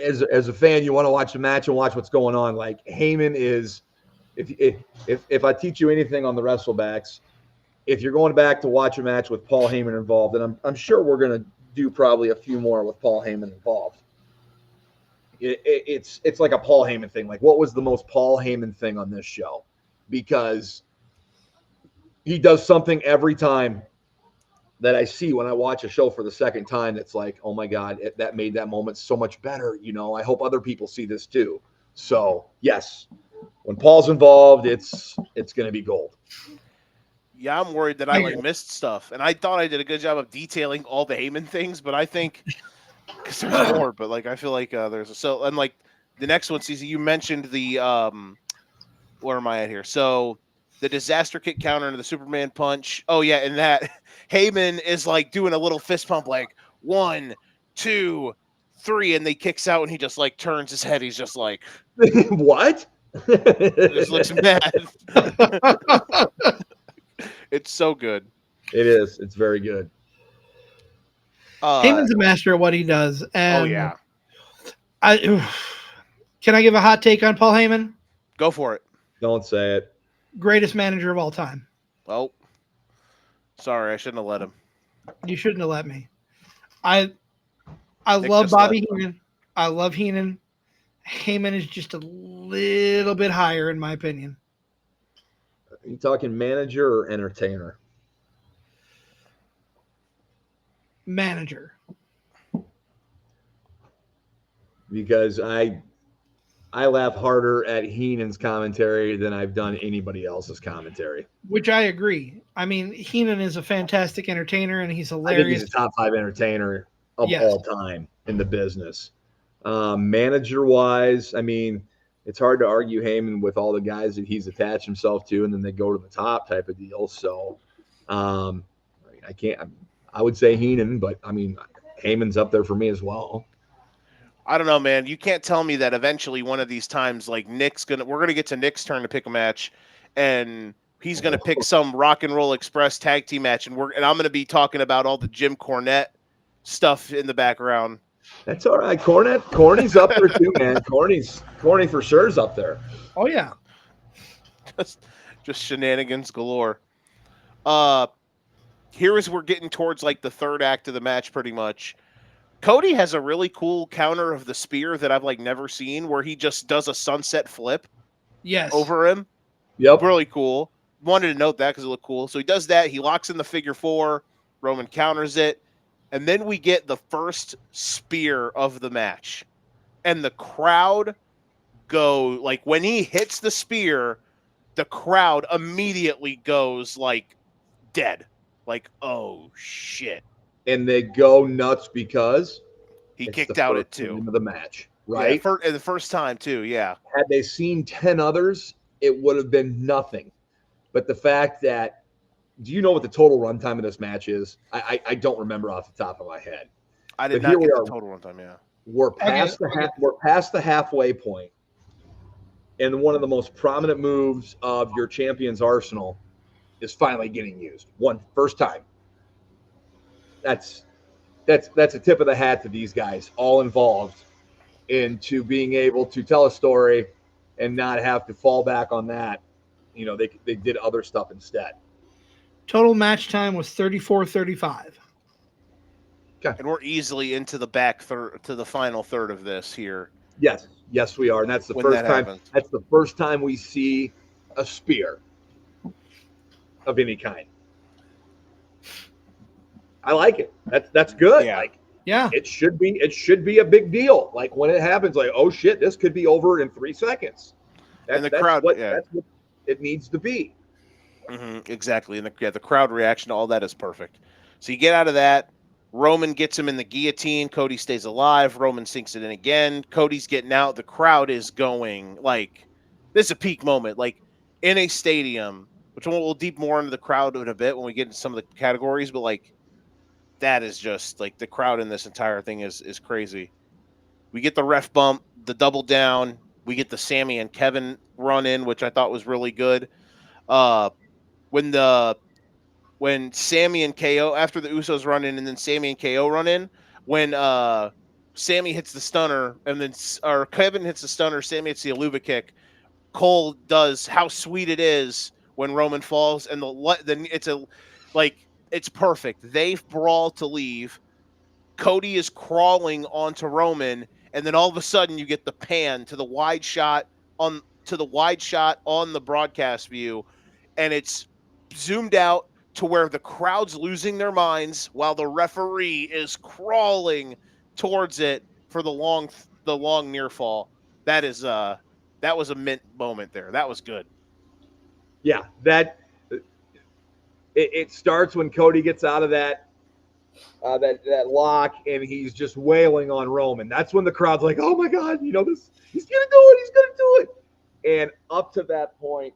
as a fan, you want to watch the match and watch what's going on. Like, Heyman is if I teach you anything on the Wrestlebacks, if you're going back to watch a match with Paul Heyman involved, and I'm sure we're going to do probably a few more with Paul Heyman involved. It's like a Paul Heyman thing. Like, what was the most Paul Heyman thing on this show? Because he does something every time that I see when I watch a show for the second time. That's like, oh my God, that made that moment so much better. I hope other people see this too. So yes, when Paul's involved, it's going to be gold. Yeah, I'm worried that I missed stuff, and I thought I did a good job of detailing all the Heyman things, but I think because there's more. But I feel like there's and the next one, CZ, you mentioned the where am I at here? So the disaster kick counter into the Superman punch. Oh yeah, and that Heyman is doing a little fist pump, 1, 2, 3, and they kicks out, and he just turns his head. He's just like, what? Just looks mad. It's so good. It is. It's very good. Heyman's a master at what he does. And oh yeah. Can I give a hot take on Paul Heyman? Go for it. Don't say it. Greatest manager of all time. Oh, sorry, I shouldn't have let him. You shouldn't have let me. I love Bobby Heenan. I love Heenan. Heyman is just a little bit higher, in my opinion. Are you talking manager or entertainer? Manager. Because I laugh harder at Heenan's commentary than I've done anybody else's commentary. Which I agree. I mean, Heenan is a fantastic entertainer, and he's hilarious. I think he's a top 5 entertainer of all time in the business. Manager-wise, I mean, it's hard to argue Heyman with all the guys that he's attached himself to, and then they go to the top type of deal. So I would say Heenan, but I mean, Heyman's up there for me as well. I don't know, man. You can't tell me that eventually one of these times, we're gonna get to Nick's turn to pick a match, and he's gonna pick some Rock and Roll Express tag team match, and I'm gonna be talking about all the Jim Cornette stuff in the background. That's all right. Corny's up there too, man. Corny for sure is up there. Oh yeah. Just shenanigans galore. Here is we're getting towards the third act of the match pretty much. Cody has a really cool counter of the spear that I've never seen, where he just does a sunset flip over him. Yep. Really cool. Wanted to note that because it looked cool. So he does that. He locks in the figure 4. Roman counters it. And then we get the first spear of the match. And the crowd go, when he hits the spear, the crowd immediately goes, dead. Oh, shit. And they go nuts because he kicked out at 2 into the match, right? Yeah, the first time, too, yeah. Had they seen 10 others, it would have been nothing. But the fact that, do you know what the total runtime of this match is? I don't remember off the top of my head. I did not get the total runtime, yeah. We're past the halfway point, and one of the most prominent moves of your champion's arsenal is finally getting used. First time. That's a tip of the hat to these guys, all involved, into being able to tell a story and not have to fall back on that. They did other stuff instead. Total match time was 34:35. Okay. And we're easily into the to the final third of this here. Yes, we are, and that's the first time. Happens. That's the first time we see a spear of any kind. I like it. That's good. Yeah. It should be a big deal. When it happens, oh shit, this could be over in 3 seconds. And the crowd, that's what it needs to be. Mm-hmm, exactly. And the crowd reaction to all that is perfect. So you get out of that. Roman gets him in the guillotine. Cody stays alive. Roman sinks it in again. Cody's getting out. The crowd is going this is a peak moment. In a stadium, which we'll deep more into the crowd in a bit when we get into some of the categories, but that is just the crowd in this entire thing is crazy. We get the ref bump, the double down. We get the Sammy and Kevin run in, which I thought was really good. When Sammy and KO, after the Usos run in and then Sammy and KO run in, when Sammy hits the stunner and then Kevin hits the stunner, Sammy hits the Aluva kick. Cole does how sweet it is when Roman falls, and then it's perfect. They brawl to leave. Cody is crawling onto Roman, and then all of a sudden you get the pan to the wide shot on the broadcast view, and it's zoomed out to where the crowd's losing their minds while the referee is crawling towards it for the long near fall. That was a mint moment there. That was good. Yeah, it starts when Cody gets out of that lock and he's just wailing on Roman. That's when the crowd's like, "Oh my God, he's gonna do it! He's gonna do it!" And up to that point,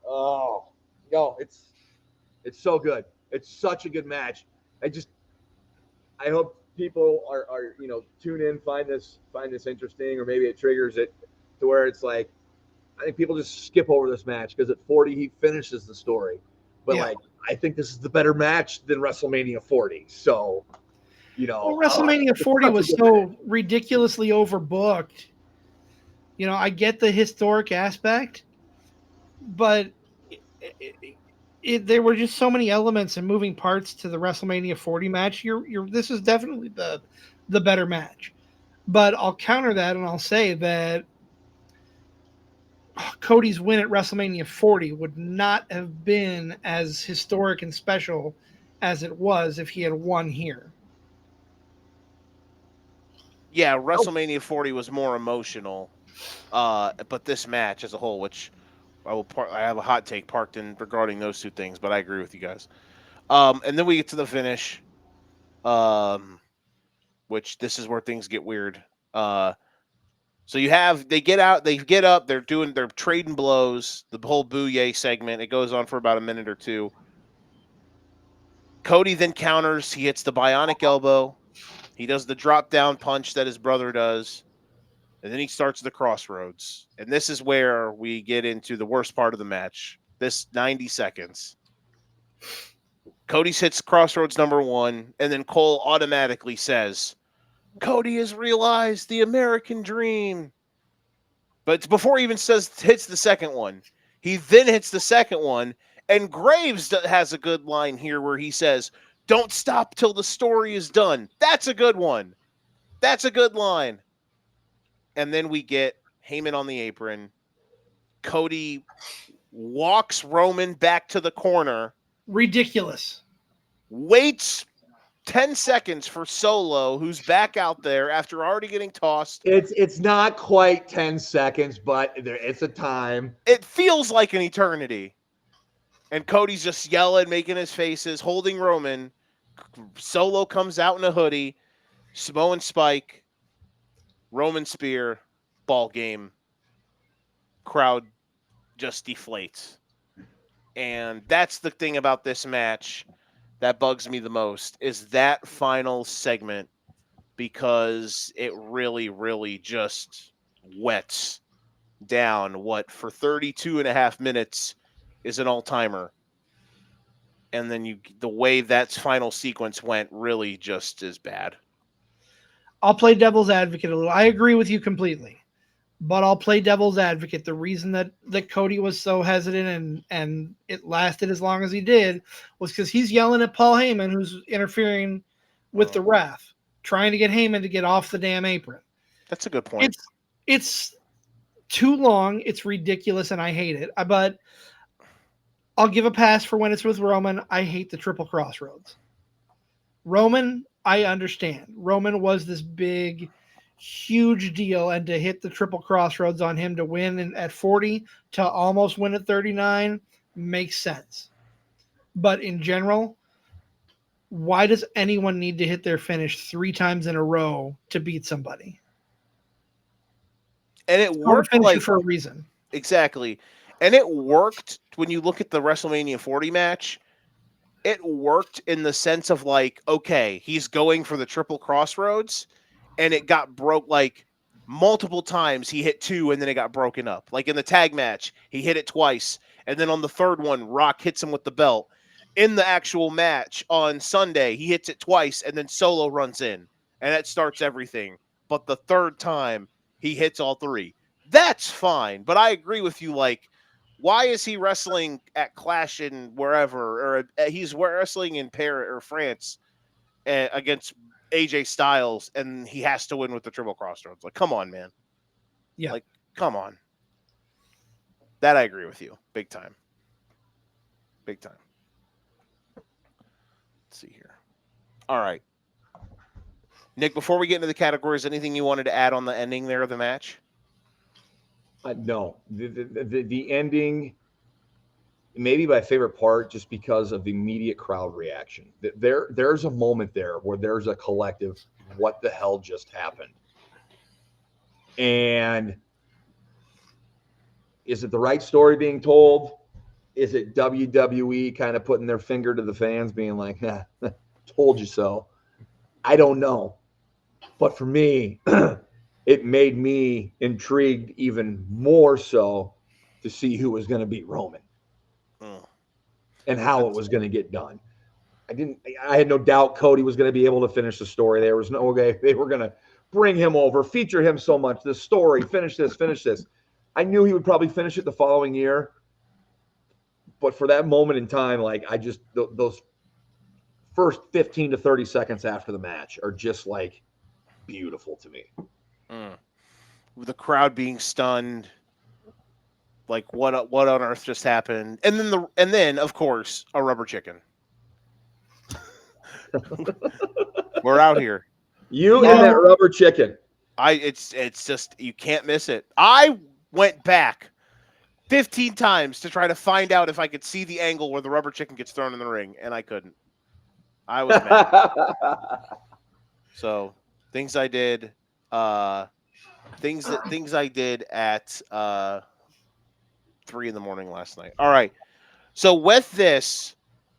it's so good. It's such a good match. I hope people are tune in, find this interesting, or maybe it triggers it to where it's like, I think people just skip over this match because at 40 he finishes the story. But I think this is the better match than WrestleMania 40. So, WrestleMania 40 was so ridiculously overbooked. I get the historic aspect, but there were just so many elements and moving parts to the WrestleMania 40 match. This is definitely the better match. But I'll counter that and I'll say that Cody's win at WrestleMania 40 would not have been as historic and special as it was if he had won here. Yeah, WrestleMania 40 was more emotional, but this match as a whole, which I have a hot take parked in regarding those two things, but I agree with you guys. And then we get to the finish, which this is where things get weird. So they get out, they get up, they're trading blows, the whole Booyah segment. It goes on for about a minute or two. Cody then counters. He hits the bionic elbow. He does the drop down punch that his brother does. And then he starts the crossroads. And this is where we get into the worst part of the match. This 90 seconds. Cody hits crossroads number 1, and then Cole automatically says, "Cody has realized the American dream." But it's before he even hits the second one. He then hits the second one, and Graves has a good line here where he says, "Don't stop till the story is done." That's a good one. That's a good line. And then we get Heyman on the apron. Cody walks Roman back to the corner. Ridiculous. Waits 10 seconds for Solo, who's back out there after already getting tossed. It's not quite 10 seconds, but it's a time. It feels like an eternity. And Cody's just yelling, making his faces, holding Roman. Solo comes out in a hoodie. Samoan Spike. Roman Spear. Ball game. Crowd just deflates. And that's the thing about this match that bugs me the most, is that final segment, because it really, really just wets down what for 32 and a half minutes is an all-timer. And then the way that final sequence went really just is bad. I'll play devil's advocate a little. I agree with you completely, but I'll play devil's advocate. The reason that Cody was so hesitant and it lasted as long as he did was because he's yelling at Paul Heyman, who's interfering with the ref, trying to get Heyman to get off the damn apron. That's a good point. It's too long. It's ridiculous, and I hate it. But I'll give a pass for when it's with Roman. I hate the triple crossroads. Roman, I understand. Roman was this big, huge deal, and to hit the triple crossroads on him to win at 40 to almost win at 39 makes sense. But in general, why does anyone need to hit their finish 3 times in a row to beat somebody? And it worked for a reason. Exactly. And it worked when you look at the WrestleMania 40 match. It worked in the sense of okay, he's going for the triple crossroads, and it got broke multiple times. He hit 2 and then it got broken up. Like in the tag match, he hit it twice. And then on the third one, Rock hits him with the belt. In the actual match on Sunday, he hits it twice and then Solo runs in. And that starts everything. But the third time, he hits all 3. That's fine. But I agree with you. Why is he wrestling at Clash in wherever, or he's wrestling in Paris or France against AJ Styles, and he has to win with the Triple Crossroads? Like, come on, man. Yeah. Like, come on. That I agree with you. Big time. Big time. Let's see here. All right. Nick, before we get into the categories, anything you wanted to add on the ending there of the match? No. The ending, maybe my favorite part, just because of the immediate crowd reaction. There's a moment there where there's a collective, what the hell just happened? And is it the right story being told? Is it WWE kind of putting their finger to the fans, being like, told you so? I don't know. But for me, it made me intrigued even more so to see who was going to beat Roman and how it was going to get done. I had no doubt Cody was going to be able to finish the story. There was no way they were going to bring him over, feature him so much. The story, finish this. I knew he would probably finish it the following year. But for that moment in time, like, I just, those first 15 to 30 seconds after the match are just like beautiful to me. With the crowd being stunned, like what on earth just happened? And then of course a rubber chicken. We're out here. You and that rubber chicken. It's just, you can't miss it. I went back 15 times to try to find out if I could see the angle where the rubber chicken gets thrown in the ring, and I couldn't. I was mad. So things I did, things I did at 3 a.m. last night. All right. So with this,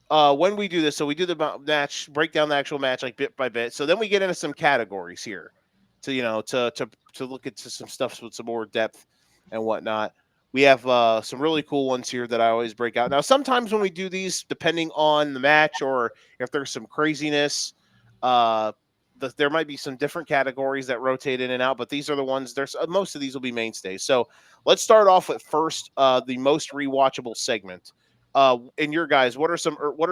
when we do this, so we do the match, break down the actual match like bit by bit. So then we get into some categories here, to look into some stuff with some more depth and whatnot. We have some really cool ones here that I always break out. Now, sometimes when we do these, depending on the match or if there's some craziness, there might be some different categories that rotate in and out, but these are the ones. There's most of these will be mainstays. So let's start off with first the most rewatchable segment. In your guys, what are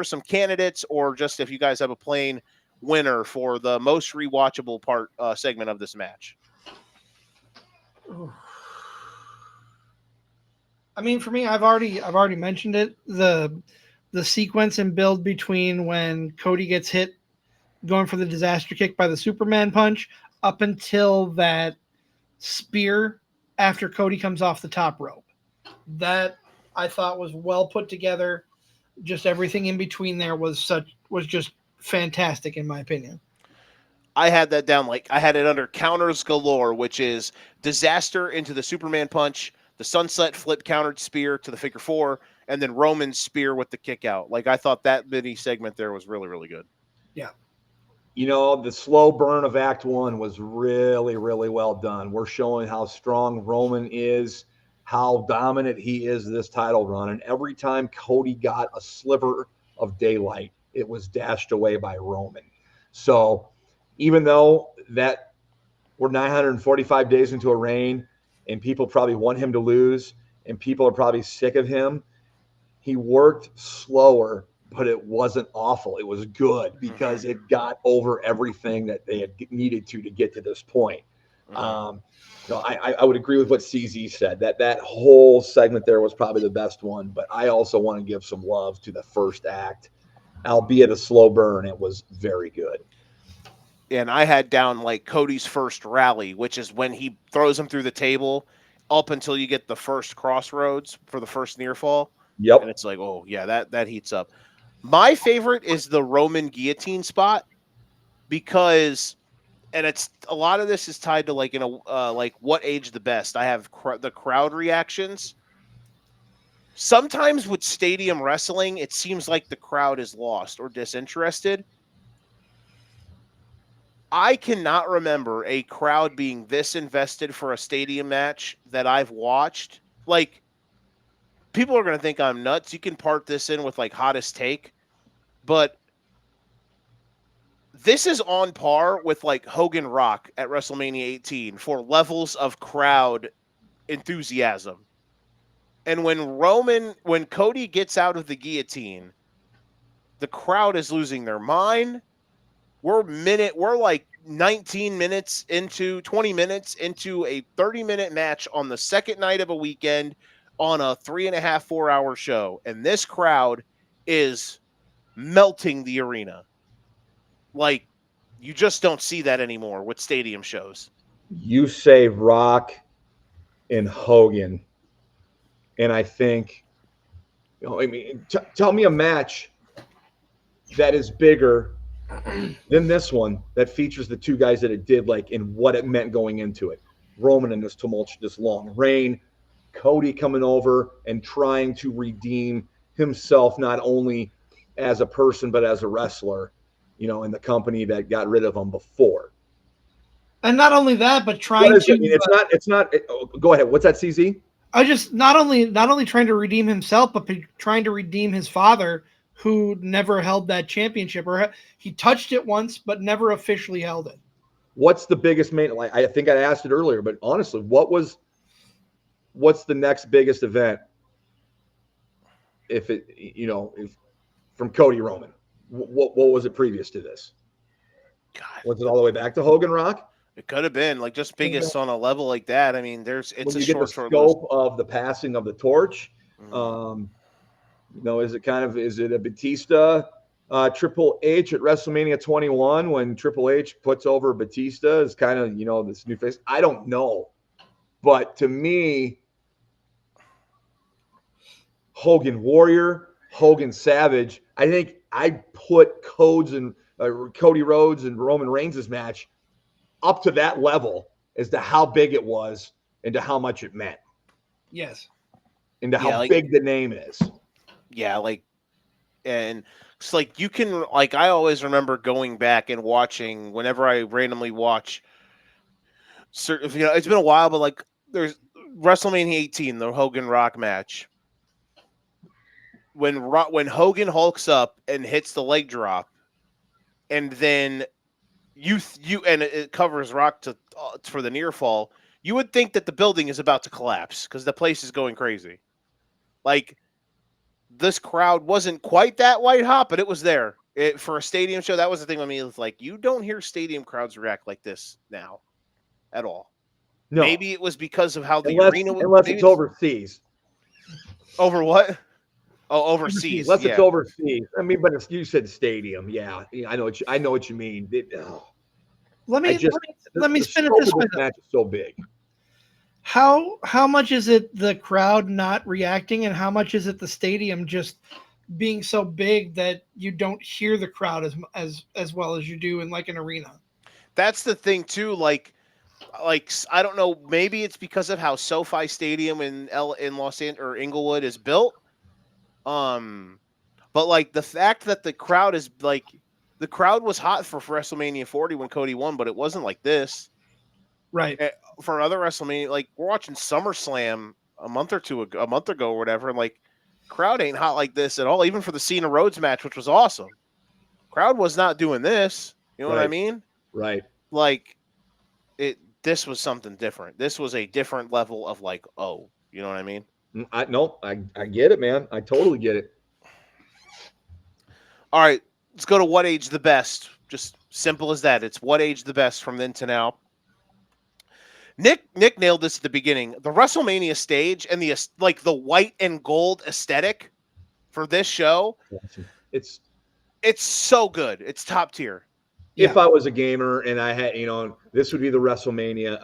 some candidates, or just if you guys have a plain winner for the most rewatchable part segment of this match? I mean, for me, I've already mentioned it. The sequence and build between when Cody gets hit going for the disaster kick by the Superman punch up until that spear after Cody comes off the top rope. That I thought was well put together. Just everything in between there was just fantastic in my opinion. I had that down, like I had it under counters galore, which is disaster into the Superman punch, the sunset flip countered spear to the figure four, and then Roman's spear with the kick out. Like, I thought that mini segment there was really, really good. Yeah. The slow burn of Act 1 was really, really well done. We're showing how strong Roman is, how dominant he is this title run. And every time Cody got a sliver of daylight, it was dashed away by Roman. So even though that we're 945 days into a reign and people probably want him to lose and people are probably sick of him, he worked slower, but it wasn't awful. It was good because it got over everything that they had needed to get to this point. I would agree with what CZ said. That whole segment there was probably the best one, but I also want to give some love to the first act. Albeit a slow burn, it was very good. And I had down like Cody's first rally, which is when he throws him through the table up until you get the first crossroads for the first near fall. Yep. And it's like, oh yeah, that heats up. My favorite is the Roman guillotine spot because, and it's a lot of this is tied to like like what age the best. I have the crowd reactions. Sometimes with stadium wrestling, it seems like the crowd is lost or disinterested. I cannot remember a crowd being this invested for a stadium match that I've watched. Like, people are going to think I'm nuts. You can part this in with like hottest take, but this is on par with like Hogan Rock at WrestleMania 18 for levels of crowd enthusiasm. And when Cody gets out of the guillotine, the crowd is losing their mind. We're like 19 minutes into 20 minutes into a 30-minute match on the second night of a weekend on a 3.5, 4-hour show. And this crowd is melting the arena. Like, you just don't see that anymore with stadium shows. You say Rock and Hogan, and I think, tell me a match that is bigger than this one that features the two guys that it did, like, and what it meant going into it. Roman in this tumultuous long reign, Cody coming over and trying to redeem himself not only as a person but as a wrestler, in the company that got rid of him before. And not only that, but trying to. It's not. Go ahead. What's that, CZ? I just not only trying to redeem himself, but trying to redeem his father, who never held that championship, or he touched it once, but never officially held it. What's the biggest main? Like, I think I asked it earlier, but honestly, what's the next biggest event? If from Cody Roman, what was it previous to this? God, was it all the way back to Hogan Rock? It could have been like just biggest on a level like that. I mean, it's when a you get the scope of the passing of the torch. Is it a Batista Triple H at WrestleMania 21 when Triple H puts over Batista as kind of this new face? I don't know, but to me, Hogan Warrior, Hogan Savage. I think I put Cody Rhodes and Roman Reigns' match up to that level as to how big it was and to how much it meant. Yes. And to how big the name is. Yeah, and it's like you can, I always remember going back and watching whenever I randomly watch certain, it's been a while, but there's WrestleMania 18, the Hogan Rock match. When Hogan hulks up and hits the leg drop, and then and it covers Rock for the near fall, you would think that the building is about to collapse because the place is going crazy. This crowd wasn't quite that white hot, but it was there. For a stadium show, that was the thing with me. It's like, you don't hear stadium crowds react like this now at all. No. Maybe it was because of how the arena was. Unless it's overseas. Over what? Oh, overseas. Unless it's overseas. I mean, but if you said stadium, yeah, I know what you mean. Let me spin it this way. Match is so big. How much is it the crowd not reacting, and how much is it the stadium just being so big that you don't hear the crowd as well as you do in an arena? That's the thing too. I don't know. Maybe it's because of how SoFi Stadium in Los Angeles or Inglewood is built. But the fact that the crowd is the crowd was hot for WrestleMania 40 when Cody won, but it wasn't like this. Right. For other WrestleMania, we're watching SummerSlam a month ago or whatever, and crowd ain't hot like this at all. Even for the Cena Rhodes match, which was awesome, crowd was not doing this. You know what I mean? Right. This was something different. This was a different level of you know what I mean? I get it, man. I totally get it. All right, let's go to what age the best. Just simple as that. It's what age the best from then to now. Nick nailed this at the beginning. The WrestleMania stage and the white and gold aesthetic for this show. It's so good. It's top tier. If I was a gamer and I had, this would be the WrestleMania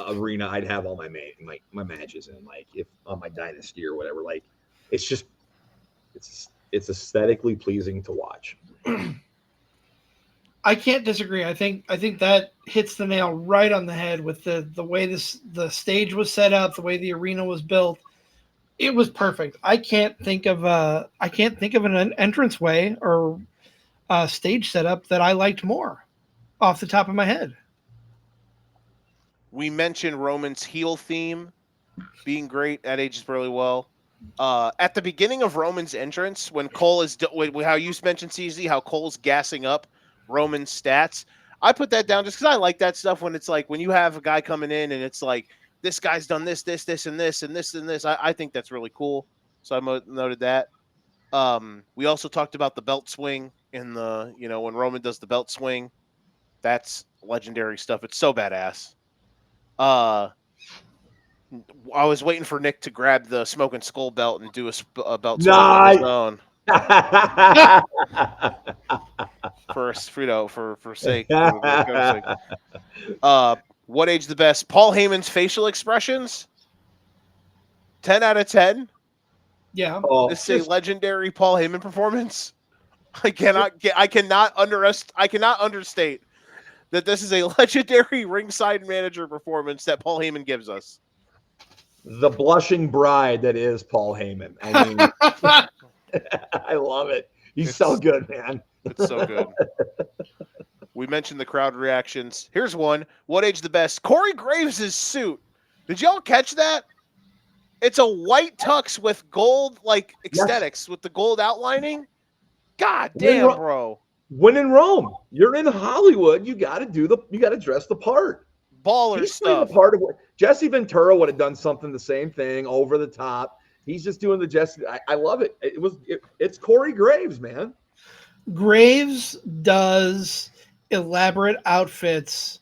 arena, I'd have all my matches and if on my Dynasty or whatever. It's aesthetically pleasing to watch. I can't disagree. I think that hits the nail right on the head with the way the stage was set up, the way the arena was built. It was perfect. I can't think of an entranceway or stage setup that I liked more off the top of my head. We mentioned Roman's heel theme being great. That ages really well. At the beginning of Roman's entrance, when Cole is how you mentioned CZ, how Cole's gassing up Roman's stats, I put that down just because I like that stuff when it's when you have a guy coming in and it's this guy's done this, and this, and this, and this. I think that's really cool. So I noted that. We also talked about the belt swing in the, when Roman does the belt swing. That's legendary stuff. It's so badass. I was waiting for Nick to grab the Smoking Skull belt and do a belt swing on his own. For sake. What age the best? Paul Heyman's facial expressions. 10 out of 10. Yeah. This is a legendary Paul Heyman performance. I cannot understate that this is a legendary ringside manager performance that Paul Heyman gives us. The blushing bride that is Paul Heyman. I mean, I love it. It's so good, man. It's so good. We mentioned the crowd reactions. Here's one. What age the best? Corey Graves' suit. Did y'all catch that? It's a white tux with gold aesthetics with the gold outlining. God damn, bro. When in Rome, you're in Hollywood. You got to dress the part. Baller He's stuff. The part of what Jesse Ventura would have done something the same thing, over the top. He's just doing the Jesse. I love it. It's Corey Graves, man. Graves does elaborate outfits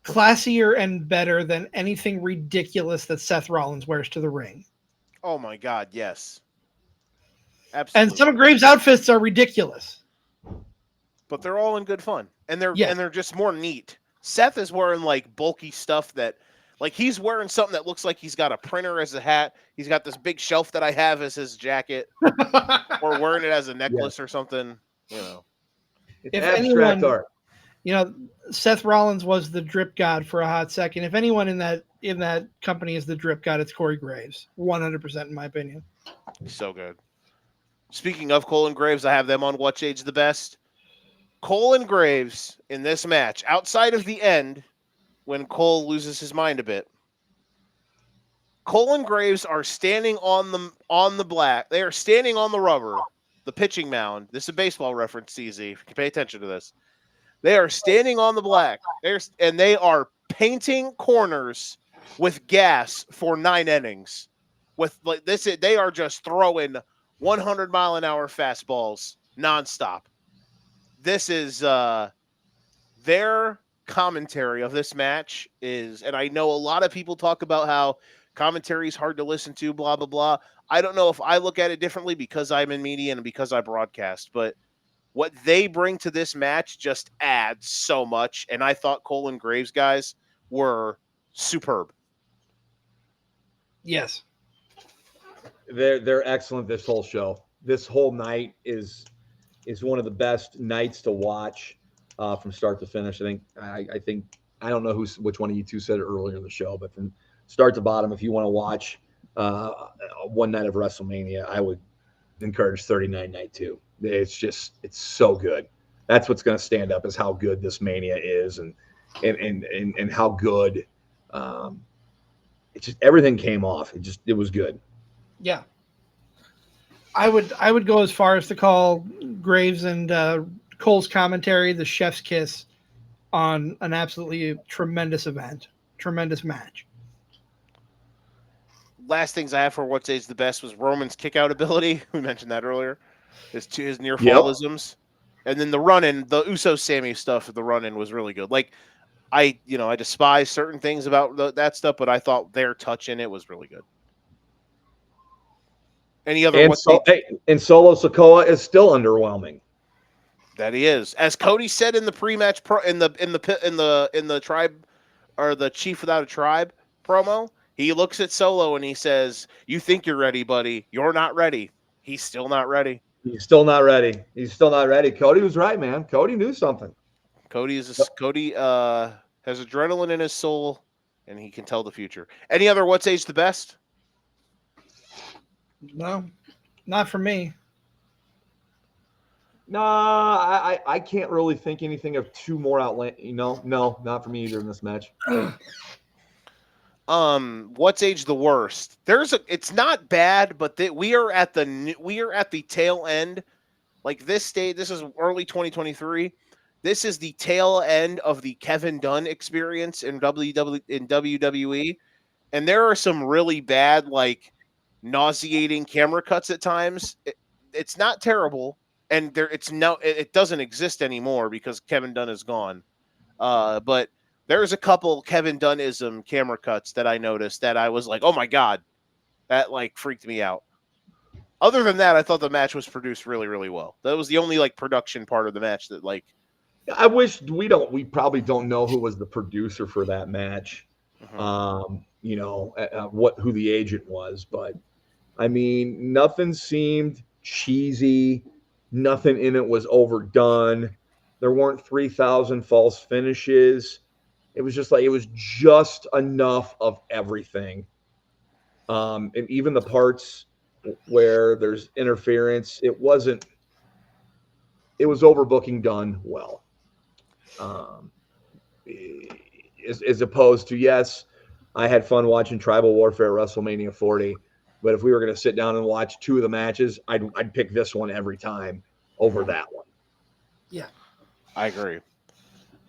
classier and better than anything ridiculous that Seth Rollins wears to the ring. Oh my God, yes. Absolutely. And some of Graves' outfits are ridiculous. But they're all in good fun. And they're just more neat. Seth is wearing bulky stuff that he's wearing something that looks like he's got a printer as a hat. He's got this big shelf that I have as his jacket. Or wearing it as a necklace or something, If abstract art. Seth Rollins was the drip god for a hot second. If anyone in that company is the drip god, it's Corey Graves. 100% in my opinion. So good. Speaking of Cole and Graves, I have them on What's Age the Best. Cole and Graves in this match, outside of the end, when Cole loses his mind a bit, Cole and Graves are standing on the black. They are standing on the rubber, the pitching mound. This is a baseball reference, CZ. If you can pay attention to this. They are standing on the black, and they are painting corners with gas for 9 innings. With this, they are just throwing 100-mile-an-hour fastballs nonstop. This is their commentary of this match is, and I know a lot of people talk about how commentary is hard to listen to, blah, blah, blah. I don't know if I look at it differently because I'm in media and because I broadcast, but what they bring to this match just adds so much. And I thought Cole and Graves guys were superb. Yes. They're excellent this whole show. This whole night is one of the best nights to watch from start to finish. I think I don't know which one of you two said it earlier in the show, but from start to bottom, if you want to watch one night of WrestleMania, I would encourage 39 Night 2. It's so good. That's what's going to stand up is how good this Mania is and how good it just everything came off. It was good. Yeah. I would go as far as to call Graves and Cole's commentary the chef's kiss on an absolutely tremendous event, tremendous match. Last things I have for What's Age the Best was Roman's kick-out ability. We mentioned that earlier. His near fallisms. And then the run-in, the Uso Sammy stuff, the run-in was really good. I despise certain things about that stuff, but I thought their touch in it was really good. Any other? And Solo Sikoa is still underwhelming. That he is, as Cody said in the pre-match in the tribe or the Chief Without a Tribe promo. He looks at Solo and he says, "You think you're ready, buddy? You're not ready." He's still not ready. He's still not ready. Cody was right, man. Cody knew something. Cody has adrenaline in his soul, and he can tell the future. Any other What's Age the Best? No, not for me. No, I can't really think anything of two more outlandish. No, not for me either in this match. What's Age the Worst? It's not bad, but we are at the tail end. Like this is early 2023. This is the tail end of the Kevin Dunn experience in WWE. and there are some really bad, like nauseating camera cuts at times. It's not terrible, and it doesn't exist anymore because Kevin Dunn is gone. But there's a couple Kevin Dunnism camera cuts that I noticed that I was like, oh my God, that like freaked me out. Other than that, I thought the match was produced really, really well. That was the only like production part of the match that like. I wish we probably don't know who was the producer for that match. You know, who the agent was, but I mean, nothing seemed cheesy. Nothing in it was overdone. There weren't 3,000 false finishes. It was just enough of everything. And even the parts where there's interference, it was overbooking done well. As opposed to, yes, I had fun watching Tribal Warfare at WrestleMania 40, but if we were going to sit down and watch two of the matches, I'd pick this one every time over that one. Yeah, I agree.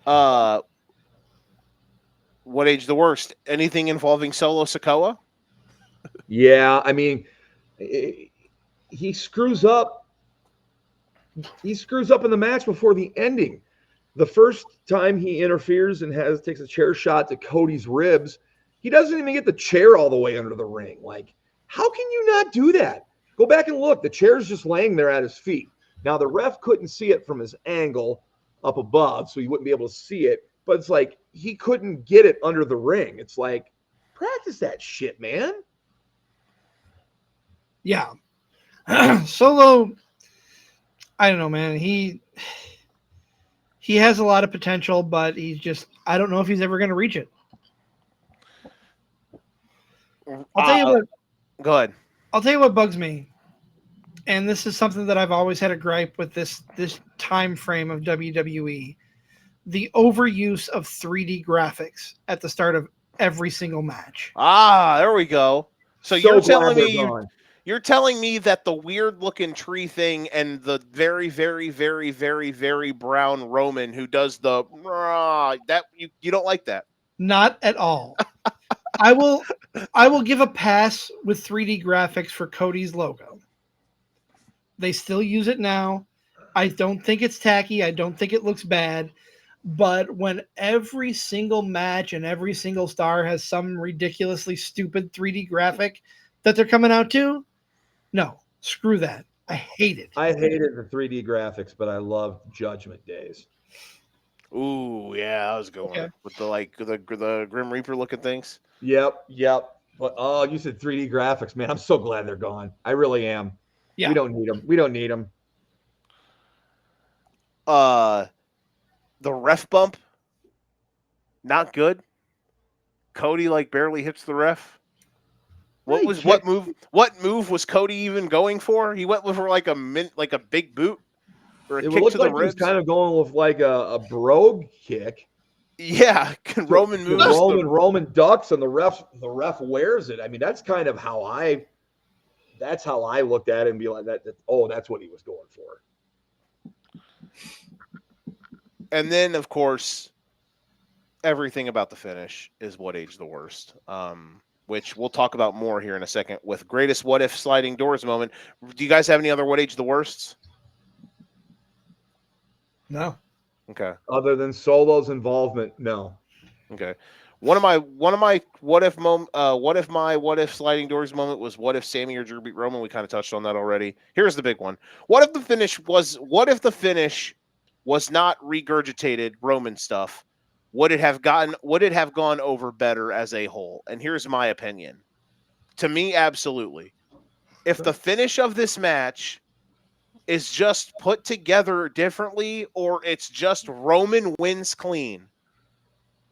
What age the worst? Anything involving Solo Sikoa? Yeah, I mean, he screws up. He screws up in the match before the ending. The first time he interferes and takes a chair shot to Cody's ribs, he doesn't even get the chair all the way under the ring. Like, how can you not do that? Go back and look. The chair's just laying there at his feet. Now, the ref couldn't see it from his angle up above, so he wouldn't be able to see it. But it's like he couldn't get it under the ring. It's like, practice that shit, man. Yeah. Solo, I don't know, man. He has a lot of potential, but I don't know if he's ever going to reach it. I'll tell you what. Go ahead. I'll tell you what bugs me, and this is something that I've always had a gripe with this time frame of WWE: the overuse of 3D graphics at the start of every single match. There we go. So you're telling me that the weird looking tree thing and the very, very, very, very, very brown Roman who does the that you don't like that? Not at all. I will give a pass with 3D graphics for Cody's logo. They still use it now. I don't think it's tacky. I don't think it looks bad. But when every single match and every single star has some ridiculously stupid 3D graphic that they're coming out to, no, screw that. I hate it. I hated the 3D graphics, but I loved Judgment Days. Ooh, yeah, I was going with the Grim Reaper looking things. Yep. But you said 3D graphics, man. I'm so glad they're gone. I really am. Yeah. We don't need them. The ref bump, not good. Cody like barely hits the ref. What move was Cody even going for? He went for like a big boot or a kick to the ribs. He was kind of going with like a brogue kick. Yeah, Roman moves. Roman ducks and the ref wears it. I mean, that's kind of how I looked at it and be like that. That's what he was going for. And then, of course, everything about the finish is what aged the worst, which we'll talk about more here in a second with greatest what if sliding doors moment. Do you guys have any other what aged the worsts? No. Okay. Other than Solo's involvement, no. Okay. One of my what if sliding doors moment was what if Sammy or Drew beat Roman. We kind of touched on that already. Here's the big one. What if the finish was not regurgitated Roman stuff? Would it have gone over better as a whole? And here's my opinion. To me, absolutely. If the finish of this match is just put together differently, or it's just Roman wins clean.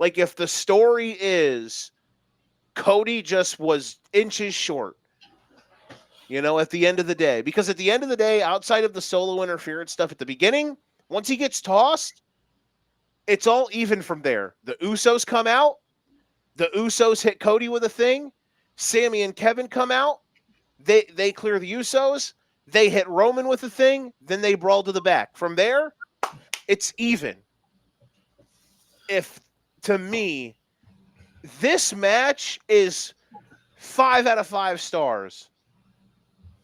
Like if the story is Cody just was inches short, at the end of the day, because at the end of the day, outside of the Solo interference stuff at the beginning, once he gets tossed, it's all even from there. The Usos come out. The Usos hit Cody with a thing. Sammy and Kevin come out. They clear the Usos. They hit Roman with a thing. Then they brawl to the back. From there, it's even. To me, this match is 5 out of 5 stars,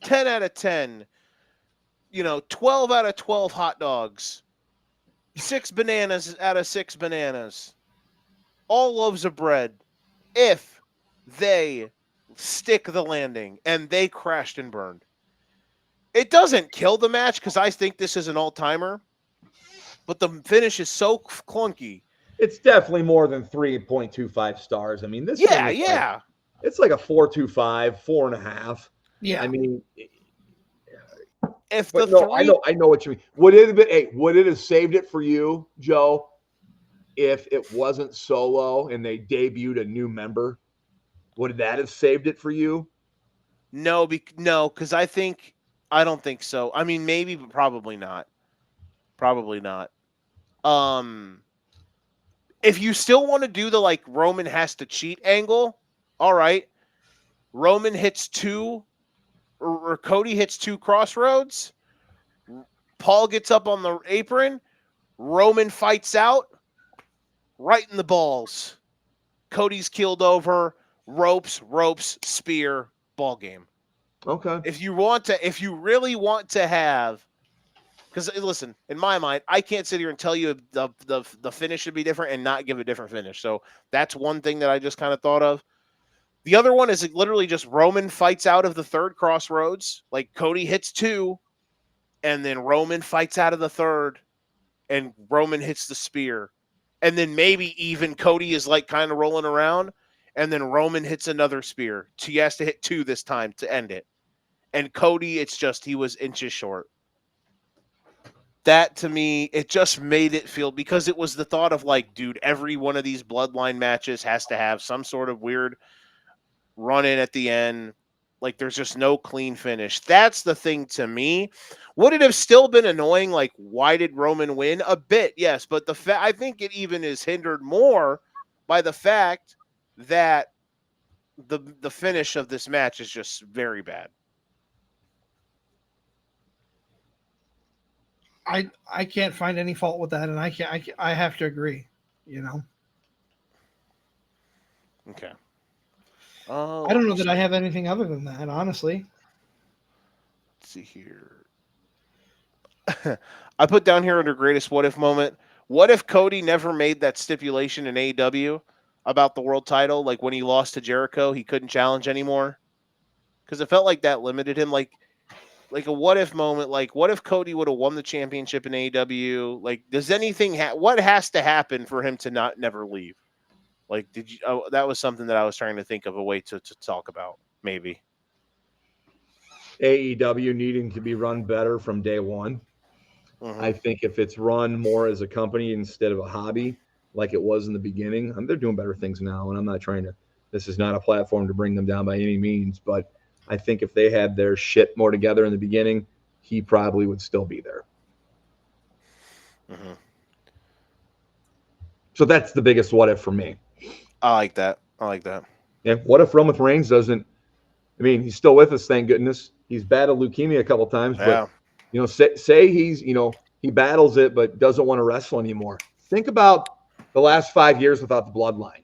10 out of 10, 12 out of 12 hot dogs, 6 bananas out of 6 bananas, all loaves of bread, if they stick the landing and they crashed and burned. It doesn't kill the match because I think this is an all-timer, but the finish is so clunky. It's definitely more than 3.25 stars. I mean, this thing is Yeah. it's like a 4.25, 4.5. Yeah. I mean, If but the no, three, I know what you mean. Would it have been? Hey, would it have saved it for you, Joe, if it wasn't Solo and they debuted a new member? Would that have saved it for you? no, because I don't think so. I mean, maybe, but probably not. Probably not. If you still want to do the like Roman has to cheat angle, all right. Roman hits 2, or Cody hits 2 crossroads. Paul gets up on the apron. Roman fights out, right in the balls. Cody's keeled over. Ropes, spear, ball game. Okay. If you really want to have, because listen, in my mind, I can't sit here and tell you the finish should be different and not give a different finish. So that's one thing that I just kind of thought of. The other one is literally just Roman fights out of the third crossroads. Like Cody hits 2, and then Roman fights out of the third, and Roman hits the spear. And then maybe even Cody is like kind of rolling around, and then Roman hits another spear. He has to hit 2 this time to end it. And Cody, it's just he was inches short. That, to me, it just made it feel, because it was the thought of like, dude, every one of these bloodline matches has to have some sort of weird run in at the end. Like, there's just no clean finish. That's the thing to me. Would it have still been annoying? Like, why did Roman win? A bit, yes. But I think it even is hindered more by the fact that the finish of this match is just very bad. I can't find any fault with that, and I have to agree. Okay. I don't know that I have anything other than that, honestly. Let's see here. I put down here under greatest what if moment. What if Cody never made that stipulation in AEW about the world title? Like when he lost to Jericho, he couldn't challenge anymore. Because it felt like that limited him. Like a what if moment. Like what if Cody would have won the championship in AEW? Like does anything what has to happen for him to never leave? Like that was something that I was trying to think of a way to talk about, maybe. AEW needing to be run better from day one. Mm-hmm. I think if it's run more as a company instead of a hobby, like it was in the beginning, they're doing better things now. And I'm not trying to, this is not a platform to bring them down by any means, but I think if they had their shit more together in the beginning, he probably would still be there. Mm-hmm. So that's the biggest what if for me. I like that. Yeah. What if Roman Reigns doesn't, I mean, he's still with us, thank goodness. He's battled leukemia a couple times, but say he's, he battles it, but doesn't want to wrestle anymore. Think about the last 5 years without the bloodline.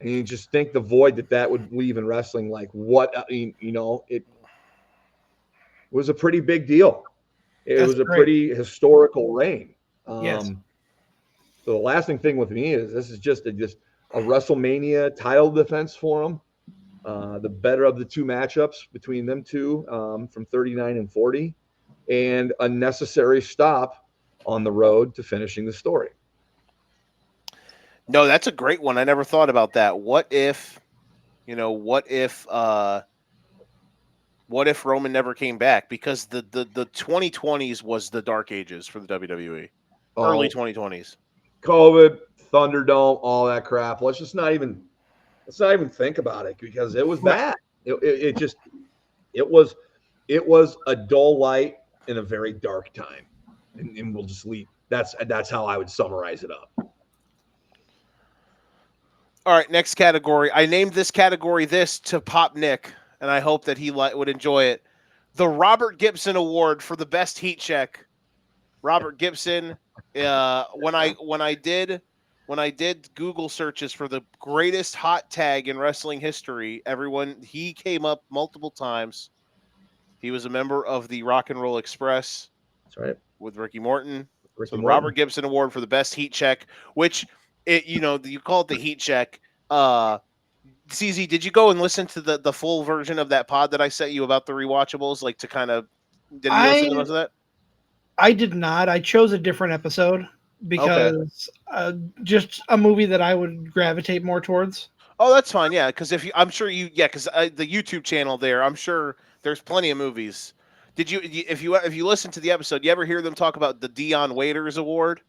And you just think the void that would leave in wrestling, like what, it was a pretty big deal. It was a pretty historical reign. Yes. So the lasting thing with me is this is just a WrestleMania title defense for him. The better of the two matchups between them two from 39 and 40, and a necessary stop on the road to finishing the story. No, that's a great one. I never thought about that. What if Roman never came back? Because the 2020s was the dark ages for the WWE. Early 2020s. COVID, Thunderdome, all that crap. Let's not even think about it because it was bad. It was a dull light in a very dark time, and we'll just leave. That's how I would summarize it up. All right, next category. I named this category to Pop Nick, and I hope that he would enjoy it. The Robert Gibson Award for the best heat check. Robert Gibson. When I did when I did Google searches for the greatest hot tag in wrestling history, he came up multiple times. He was a member of the Rock and Roll Express. That's right. With Ricky Morton. Ricky So the Morton. Robert Gibson Award for the best heat check, which you call it the heat check. CZ, did you go and listen to the full version of that pod that I sent you about the rewatchables? Like to kind of, did you listen to most of that? I did not. I chose a different episode because just a movie that I would gravitate more towards. Oh, that's fine. Yeah, because because the YouTube channel there, I'm sure there's plenty of movies. Did you, if you listen to the episode, you ever hear them talk about the Dion Waiters Award?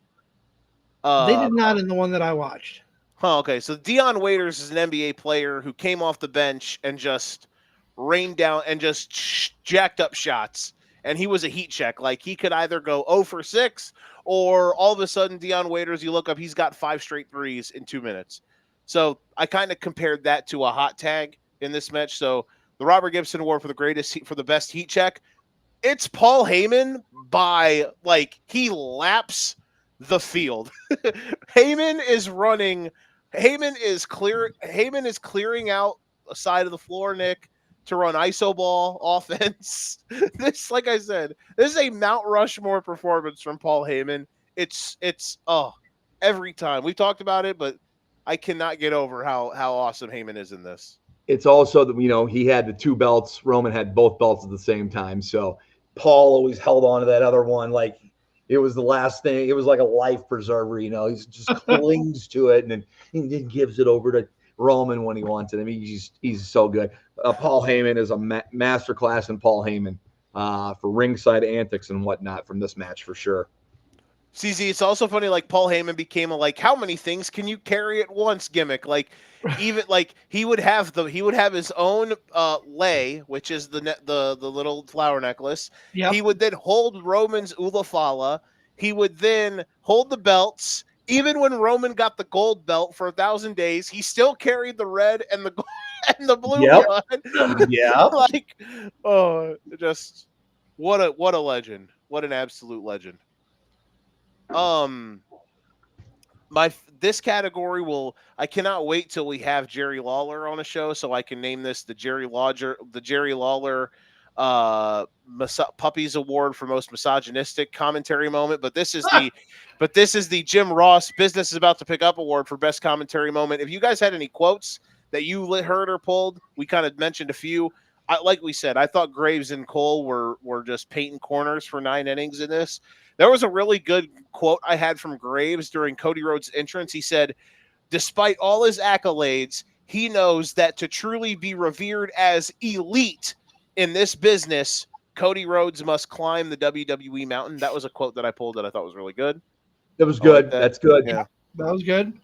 They did not in the one that I watched. Oh, okay. So Dion Waiters is an NBA player who came off the bench and just rained down and just jacked up shots. And he was a heat check. Like he could either go 0 for 6 or all of a sudden Dion Waiters, you look up, he's got 5 straight threes in 2 minutes. So I kind of compared that to a hot tag in this match. So the Robert Gibson Award for the best heat check. It's Paul Heyman by he laps the field. Heyman is clearing out a side of the floor, Nick, to run iso ball offense. This, like I said, this is a Mount Rushmore performance from Paul Heyman. It's every time. We talked about it, but I cannot get over how awesome Heyman is in this. It's also that, he had the 2 belts. Roman had both belts at the same time. So Paul always held on to that other one like it was the last thing. It was like a life preserver, He just clings to it and then gives it over to Roman when he wants it. I mean, he's so good. Paul Heyman is a masterclass in Paul Heyman for ringside antics and whatnot from this match for sure. CZ, it's also funny. Paul Heyman became a how many things can you carry at once gimmick. Even he would have his own lei, which is the little flower necklace. Yep. He would then hold Roman's Ulafala. He would then hold the belts. Even when Roman got the gold belt for 1,000 days, he still carried the red and the blue one. Yeah. Just what a legend. What an absolute legend. This category I cannot wait till we have Jerry Lawler on a show so I can name this the Jerry Lawler Puppies Award for most misogynistic commentary moment. But this is the Jim Ross Business is About to Pick Up Award for best commentary moment. If you guys had any quotes that you heard or pulled, we kind of mentioned a few. Like we said, I thought Graves and Cole were just painting corners for 9 innings in this. There was a really good quote I had from Graves during Cody Rhodes' entrance. He said, despite all his accolades, he knows that to truly be revered as elite in this business, Cody Rhodes must climb the WWE mountain. That was a quote that I pulled that I thought was really good. That was good. Like that. That's good. Yeah, that was good.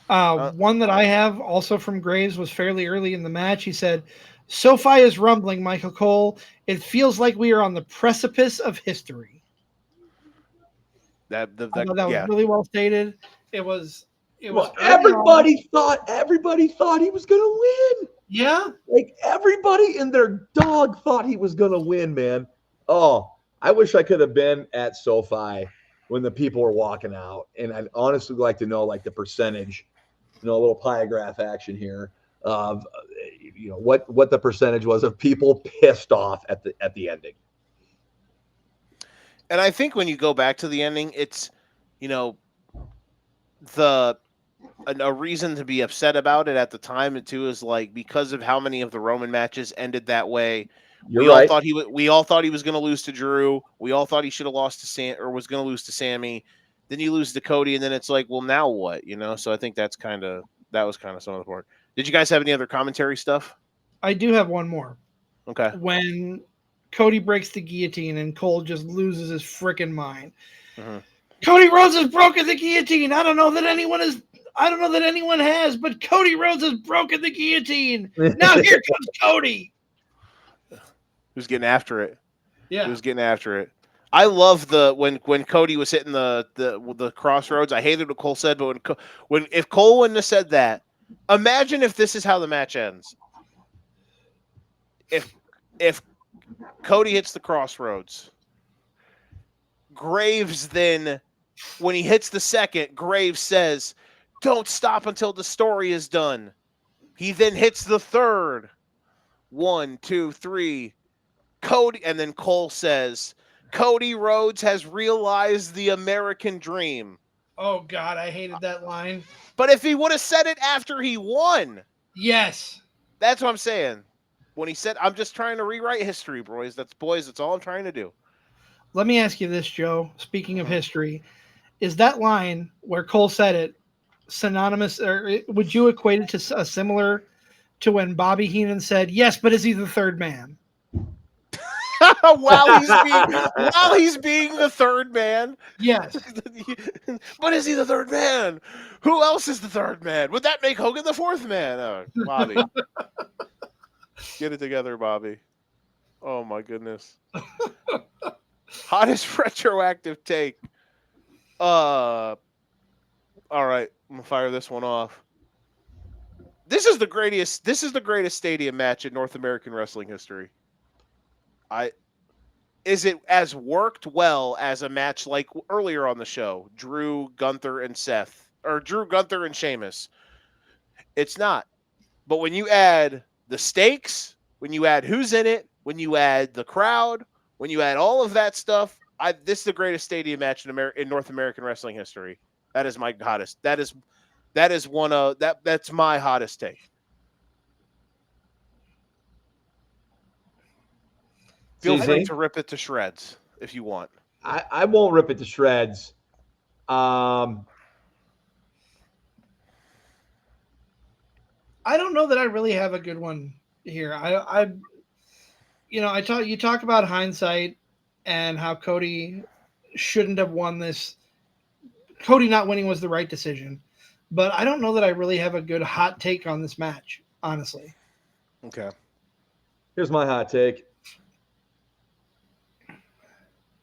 One that I have also from Graves was fairly early in the match. He said, SoFi is rumbling, Michael Cole. It feels like we are on the precipice of history. That was really well stated. It was everybody thought he was gonna win. Yeah. Everybody and their dog thought he was gonna win, man. Oh, I wish I could have been at SoFi when the people were walking out. And I'd honestly like to know the percentage, a little piegraph action here of what the percentage was of people pissed off at the ending. And I think when you go back to the ending, it's, a reason to be upset about it at the time too is because of how many of the Roman matches ended that way. We all thought he was going to lose to Drew. We all thought he should have lost to was going to lose to Sammy. Then you lose to Cody, and then it's well, now what? So I think that was kind of some of the part. Did you guys have any other commentary stuff? I do have one more. Okay. When Cody breaks the guillotine and Cole just loses his freaking mind. Mm-hmm. Cody Rhodes has broken the guillotine. I don't know that anyone has, but Cody Rhodes has broken the guillotine. Now here comes Cody. Who's getting after it? Yeah. Who's getting after it? I love when Cody was hitting the crossroads. I hated what Cole said, but if Cole wouldn't have said that, imagine if this is how the match ends. If Cody hits the crossroads, Graves then, when he hits the second, Graves says, Don't stop until the story is done. He then hits the third. 1, 2, 3. Cody, and then Cole says, Cody Rhodes has realized the American dream. Oh, God, I hated that line. But if he would have said it after he won. Yes. That's what I'm saying. When he said, I'm just trying to rewrite history, boys. That's all I'm trying to do. Let me ask you this, Joe. Speaking of history, is that line where Cole said it synonymous, or would you equate it to a similar to when Bobby Heenan said, yes, but is he the third man? while he's being the third man. Yes. But is he the third man? Who else is the third man? Would that make Hogan the fourth man? Oh, Bobby. Get it together, Bobby. Oh my goodness. Hottest retroactive take. All right, I'm gonna fire this one off. This is the greatest stadium match in North American wrestling history. Is it as worked well as a match like earlier on the show, Drew, Gunther, and Seth, or Drew, Gunther, and Sheamus? It's not. But when you add the stakes, when you add who's in it, when you add the crowd, when you add all of that stuff, this is the greatest stadium match in North American wrestling history. That is my hottest. That's my hottest take. Feel free to rip it to shreds if you want. I won't rip it to shreds. I don't know that I really have a good one here. You talk about hindsight and how Cody shouldn't have won this. Cody not winning was the right decision, but I don't know that I really have a good hot take on this match, honestly. Okay. Here's my hot take.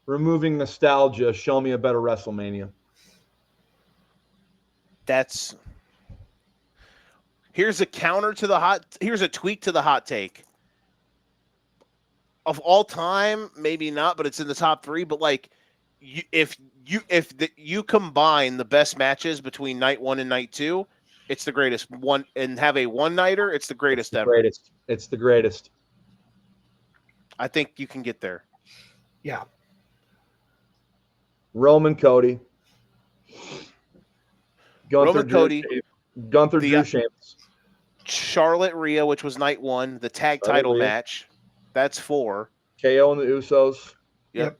Removing nostalgia, show me a better WrestleMania. Here's a tweak to the hot take. Of all time, maybe not, but it's in the top 3. But like, if you combine the best matches between night 1 and night 2, it's the greatest one, and have a one-nighter, it's the greatest ever. It's the greatest. I think you can get there. Yeah. Roman Cody. Roman Cody. Gunther Drew Sheamus. Charlotte Rhea, which was night 1, the tag title match. That's 4. KO and the Usos. Yep.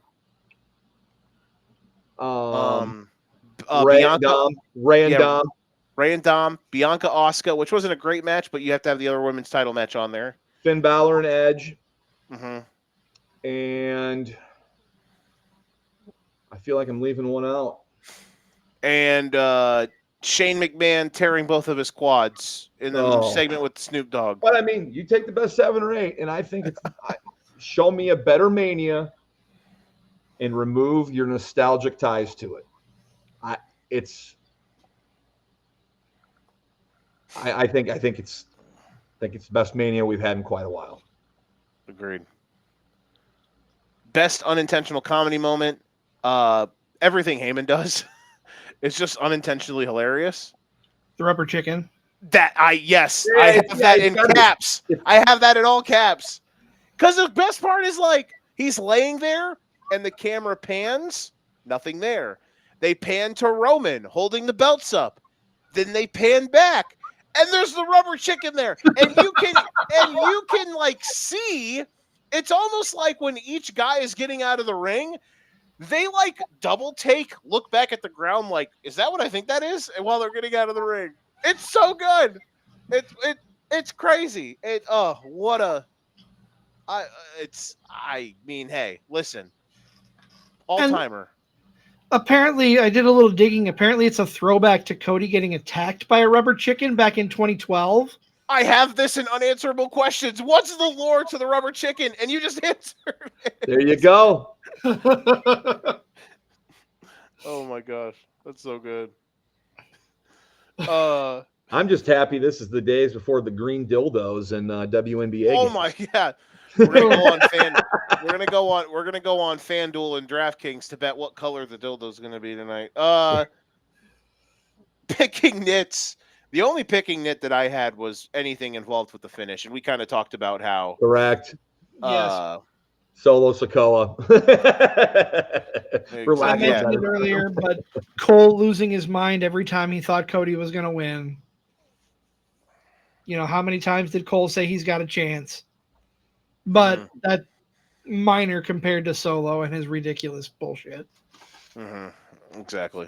Ray Bianca, and Dom. Ray and Dom. Bianca Asuka, which wasn't a great match, but you have to have the other women's title match on there. Finn Balor and Edge. Mm-hmm. And I feel like I'm leaving one out. And Shane McMahon tearing both of his quads in the segment with Snoop Dogg. But I mean, you take the best 7 or 8, and I think it's show me a better Mania and remove your nostalgic ties to it. I think it's the best Mania we've had in quite a while. Agreed. Best unintentional comedy moment. Everything Heyman does. It's just unintentionally hilarious. The rubber chicken. I have that in caps. I have that in all caps. Because the best part is like he's laying there and the camera pans, nothing there. They pan to Roman holding the belts up. Then they pan back and there's the rubber chicken there. And you can like see, it's almost like when each guy is getting out of the ring, they like double take, look back at the ground like, is that what I think that is? And while they're getting out of the ring. It's so good. It's crazy. Hey, listen. All-timer. Apparently, I did a little digging. Apparently, it's a throwback to Cody getting attacked by a rubber chicken back in 2012. I have this in unanswerable questions. What's the lore to the rubber chicken? And you just answered it. There you go. Oh my gosh, that's so good. I'm just happy this is the days before the green dildos and WNBA. Oh games. my god, we're gonna go on FanDuel and DraftKings to bet what color the dildo is gonna be tonight. picking nits. The only picking nit that I had was anything involved with the finish, and we kind of talked about how Correct. Yes. Solo Sikoa. I mentioned it earlier, but Cole losing his mind every time he thought Cody was going to win. You know, how many times did Cole say he's got a chance? But that minor compared to Solo and his ridiculous bullshit. Exactly.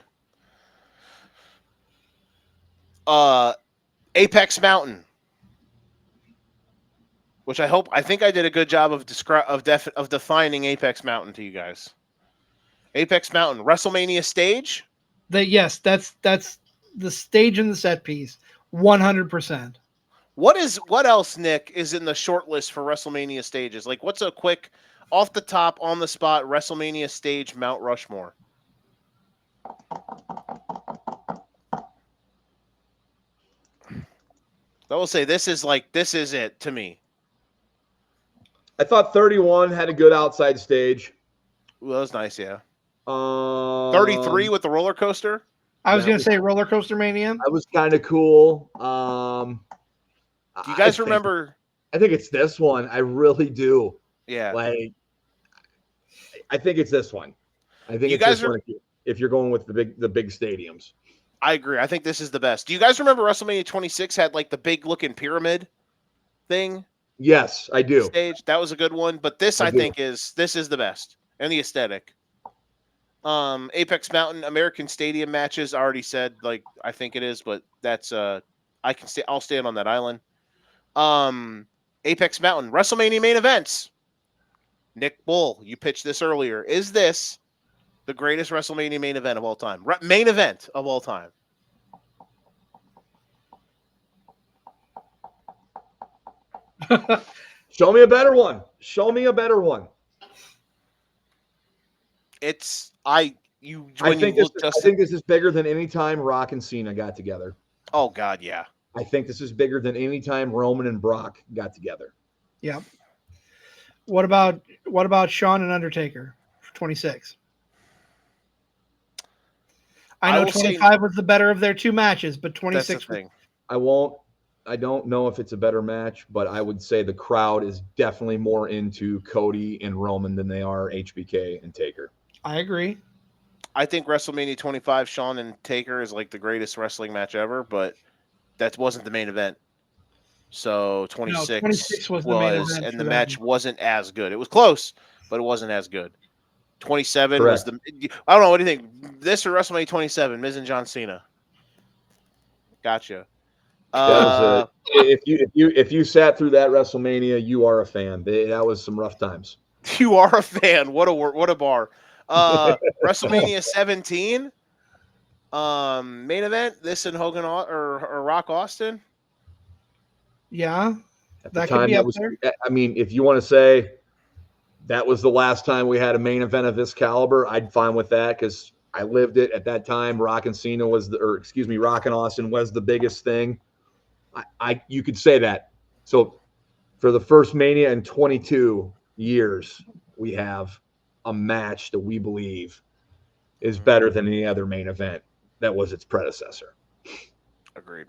Apex Mountain, which I think I did a good job of defining Apex Mountain to you guys. Apex Mountain, WrestleMania stage. Yes, that's the stage and the set piece, 100%. What else, Nick, is in the short list for WrestleMania stages? Like, what's a quick, off the top, on the spot WrestleMania stage Mount Rushmore? I will say this is it to me. I thought 31 had a good outside stage. Well, that was nice, yeah. 33 with the roller coaster. I was going to say Roller Coaster Mania. That was kind of cool. Do you guys remember? I think it's this one. I really do. Yeah. Like, I think it's this one. I think you guys one if you're going with the big stadiums. I agree. I think this is the best. Do you guys remember WrestleMania 26 had like the big looking pyramid thing? Yes, I do. Stage. That was a good one, but this I think is the best and the aesthetic. Apex Mountain American Stadium matches, I already said, like, I think it is, but that's I'll stand on that island. Apex Mountain WrestleMania main events. Nick Bull, you pitched this earlier. Is this the greatest WrestleMania main event of all time? Main event of all time. Show me a better one. Show me a better one. I think this is bigger than any time Rock and Cena got together. Oh God, yeah. I think this is bigger than any time Roman and Brock got together. Yeah. What about Shawn and Undertaker for 26? I know 25 was the better of their two matches, but 26. That's the thing. I don't know if it's a better match, but I would say the crowd is definitely more into Cody and Roman than they are HBK and Taker. I agree. I think WrestleMania 25, Shawn and Taker is like the greatest wrestling match ever, but that wasn't the main event. So 26 was the main event, and the match wasn't as good. It was close, but it wasn't as good. 27 Correct. Was the. I don't know. What do you think? This or WrestleMania 27? Miz and John Cena. Gotcha. If you sat through that WrestleMania, you are a fan. That was some rough times. You are a fan. What a bar. WrestleMania 17. Main event. This and Hogan or Rock Austin. Yeah, that could be up there. I mean, if you want to say that was the last time we had a main event of this caliber, I'd fine with that because I lived it at that time. Rock and Cena Rock and Austin was the biggest thing. You could say that. So for the first Mania in 22 years, we have a match that we believe is better than any other main event that was its predecessor. Agreed.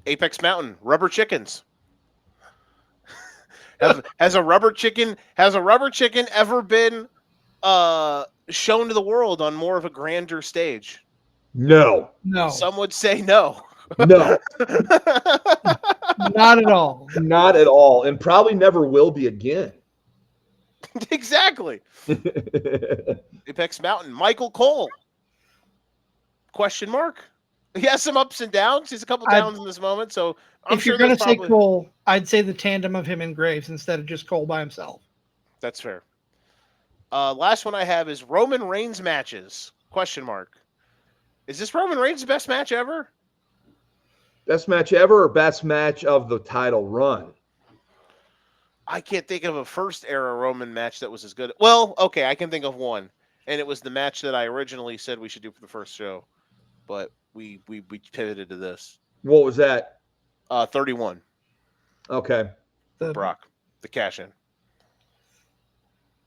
Apex Mountain, rubber chickens. Has a rubber chicken ever been shown to the world on more of a grander stage? No. Some would say no. No. Not at all. Not at all. And probably never will be again. Exactly. Apex Mountain, Michael Cole. Question mark? He has some ups and downs. He's a couple downs in this moment. So if you're going to say Cole, I'd say the tandem of him and Graves instead of just Cole by himself. That's fair. Last one I have is Roman Reigns matches. Question mark. Is this Roman Reigns' best match ever? Best match ever or best match of the title run? I can't think of a first era Roman match that was as good. Well, okay, I can think of one. And it was the match that I originally said we should do for the first show. But we pivoted to this. What was that? 31. Okay. Brock, the cash in.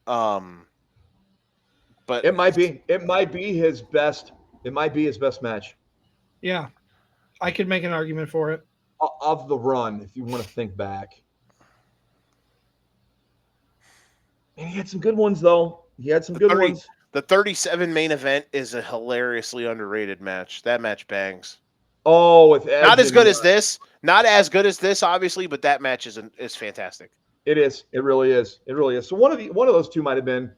But it might be his best It might be his best match. Yeah, I could make an argument for it. Of the run, if you want to think back. And he had some good ones, though. He had some good ones. The 37 main event is a hilariously underrated match. That match bangs. Oh, with Edge. Not as good as this. Not as good as this, obviously, but that match is fantastic. It is. It really is. It really is. So one of those two might have been.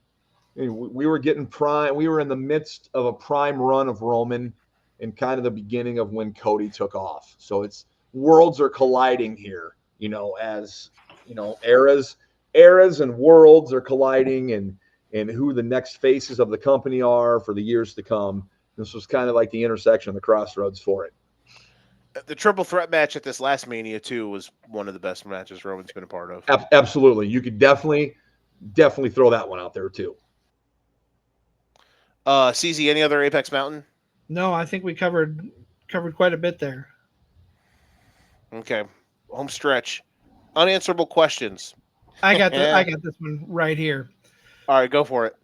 We were getting prime. We were in the midst of a prime run of Roman, and kind of the beginning of when Cody took off. So it's worlds are colliding here. As eras and worlds are colliding, and who the next faces of the company are for the years to come. This was kind of like the intersection, the crossroads for it. The triple threat match at this last Mania, too, was one of the best matches Roman's been a part of. Absolutely. You could definitely throw that one out there, too. CZ, any other Apex Mountain? No, I think we covered quite a bit there. Okay. Home stretch. Unanswerable questions. I got this one right here. All right, go for it.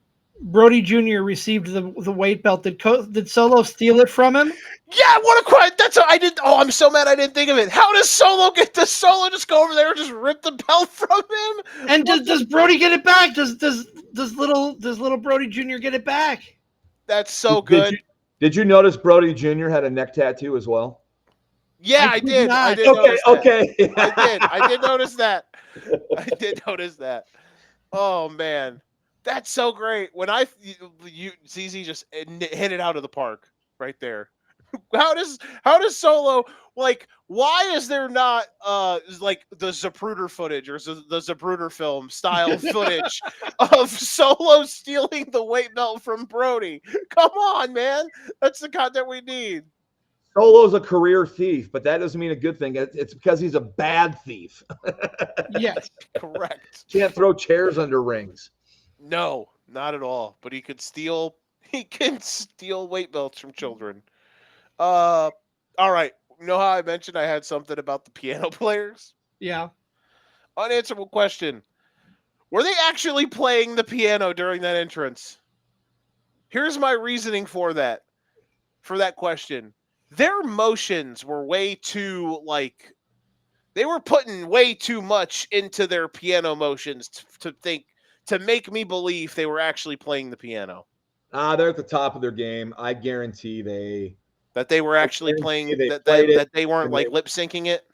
Brody Jr. received the weight belt. Did Solo steal it from him? Yeah, what a question! I'm so mad I didn't think of it. How does Solo get the Solo? Just go over there and just rip the belt from him? And does Brody get it back? Does little Brody Jr. get it back? That's so good. Did you notice Brody Jr. had a neck tattoo as well? Yeah, I did. Okay. I did notice that. I did notice that. Oh man, that's so great. When CZ just hit it out of the park right there. How does Solo, like, why is there not like the Zapruder footage or the Zapruder film style footage of Solo stealing the weight belt from Brody? Come on, man. That's the content we need. Solo's a career thief, but that doesn't mean a good thing. It's because he's a bad thief. Yes, correct. Can't throw chairs under rings. No, not at all. But he can steal weight belts from children. All right. You know how I mentioned I had something about the piano players? Yeah. Unanswerable question. Were they actually playing the piano during that entrance? Here's my reasoning for that question. Their motions were way too, they were putting way too much into their piano motions to make me believe they were actually playing the piano. They're at the top of their game. I guarantee that they were actually playing, that they weren't lip syncing it.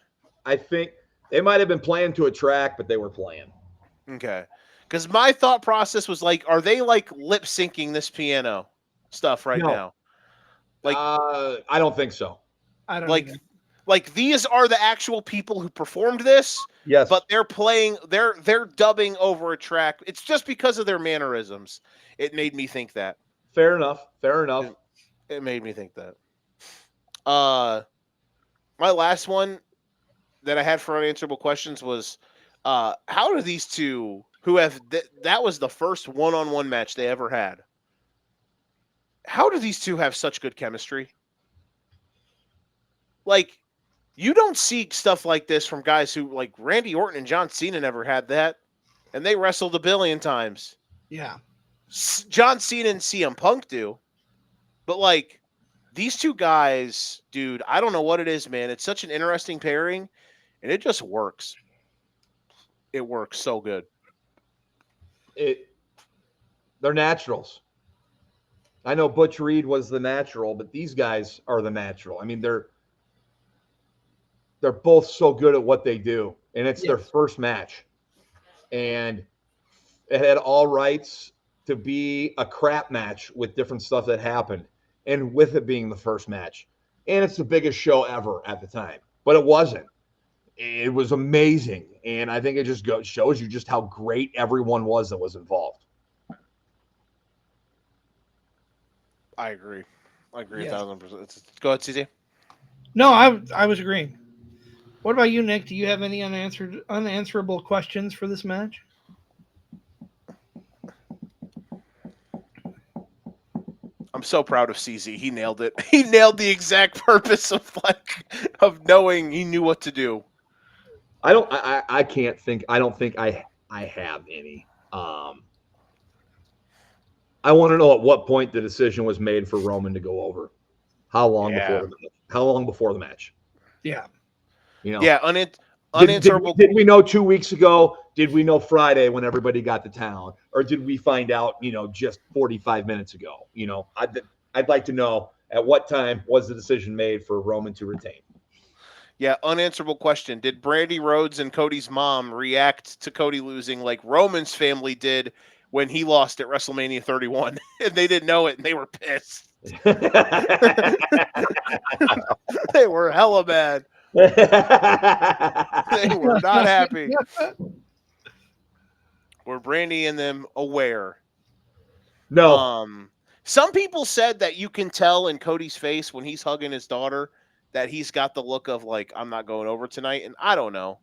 I think they might have been playing to a track, but they were playing. Okay. Because my thought process was are they lip syncing this piano stuff now? I don't think so. I don't these are the actual people who performed this. Yes. But they're dubbing over a track. It's just because of their mannerisms. It made me think that. Fair enough. It made me think that. My last one that I had for unanswerable questions was, how do these two who have that was the first one-on-one match they ever had? How do these two have such good chemistry? You don't see stuff like this from guys who, Randy Orton and John Cena never had that, and they wrestled a billion times. Yeah. John Cena and CM Punk do, but these two guys, dude, I don't know what it is, man. It's such an interesting pairing, and it just works. It works so good. They're naturals. I know Butch Reed was the natural, but these guys are the natural. I mean, they're both so good at what they do, and it's their first match. And it had all rights to be a crap match with different stuff that happened, and with it being the first match. And it's the biggest show ever at the time. But it wasn't. It was amazing. And I think it just shows you just how great everyone was that was involved. I agree. 1,000%. Go ahead, CZ. No, I was agreeing. What about you, Nick? Do you have any unanswerable questions for this match? I'm so proud of CZ. He nailed it. He nailed the exact purpose of knowing he knew what to do. I don't think I have any. I want to know at what point the decision was made for Roman to go over. How long before the match? Yeah. You know. Yeah, unanswerable. Did we know 2 weeks ago? Did we know Friday when everybody got to town, or did we find out, just 45 minutes ago? I'd like to know at what time was the decision made for Roman to retain. Yeah, unanswerable question. Did Brandy Rhodes and Cody's mom react to Cody losing like Roman's family did when he lost at WrestleMania 31? And they didn't know it, and they were pissed. They were hella mad. They were not happy. Were Brandy and them aware? No. Some people said that you can tell in Cody's face when he's hugging his daughter that he's got the look of like, I'm not going over tonight. And I don't know.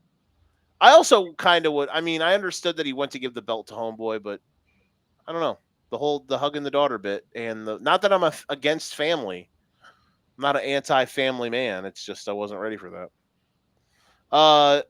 I also kind of would. I mean, I understood that he went to give the belt to Homeboy, but I don't know. The hugging the daughter bit, and not that I'm against family. I'm not an anti-family man. It's just I wasn't ready for that.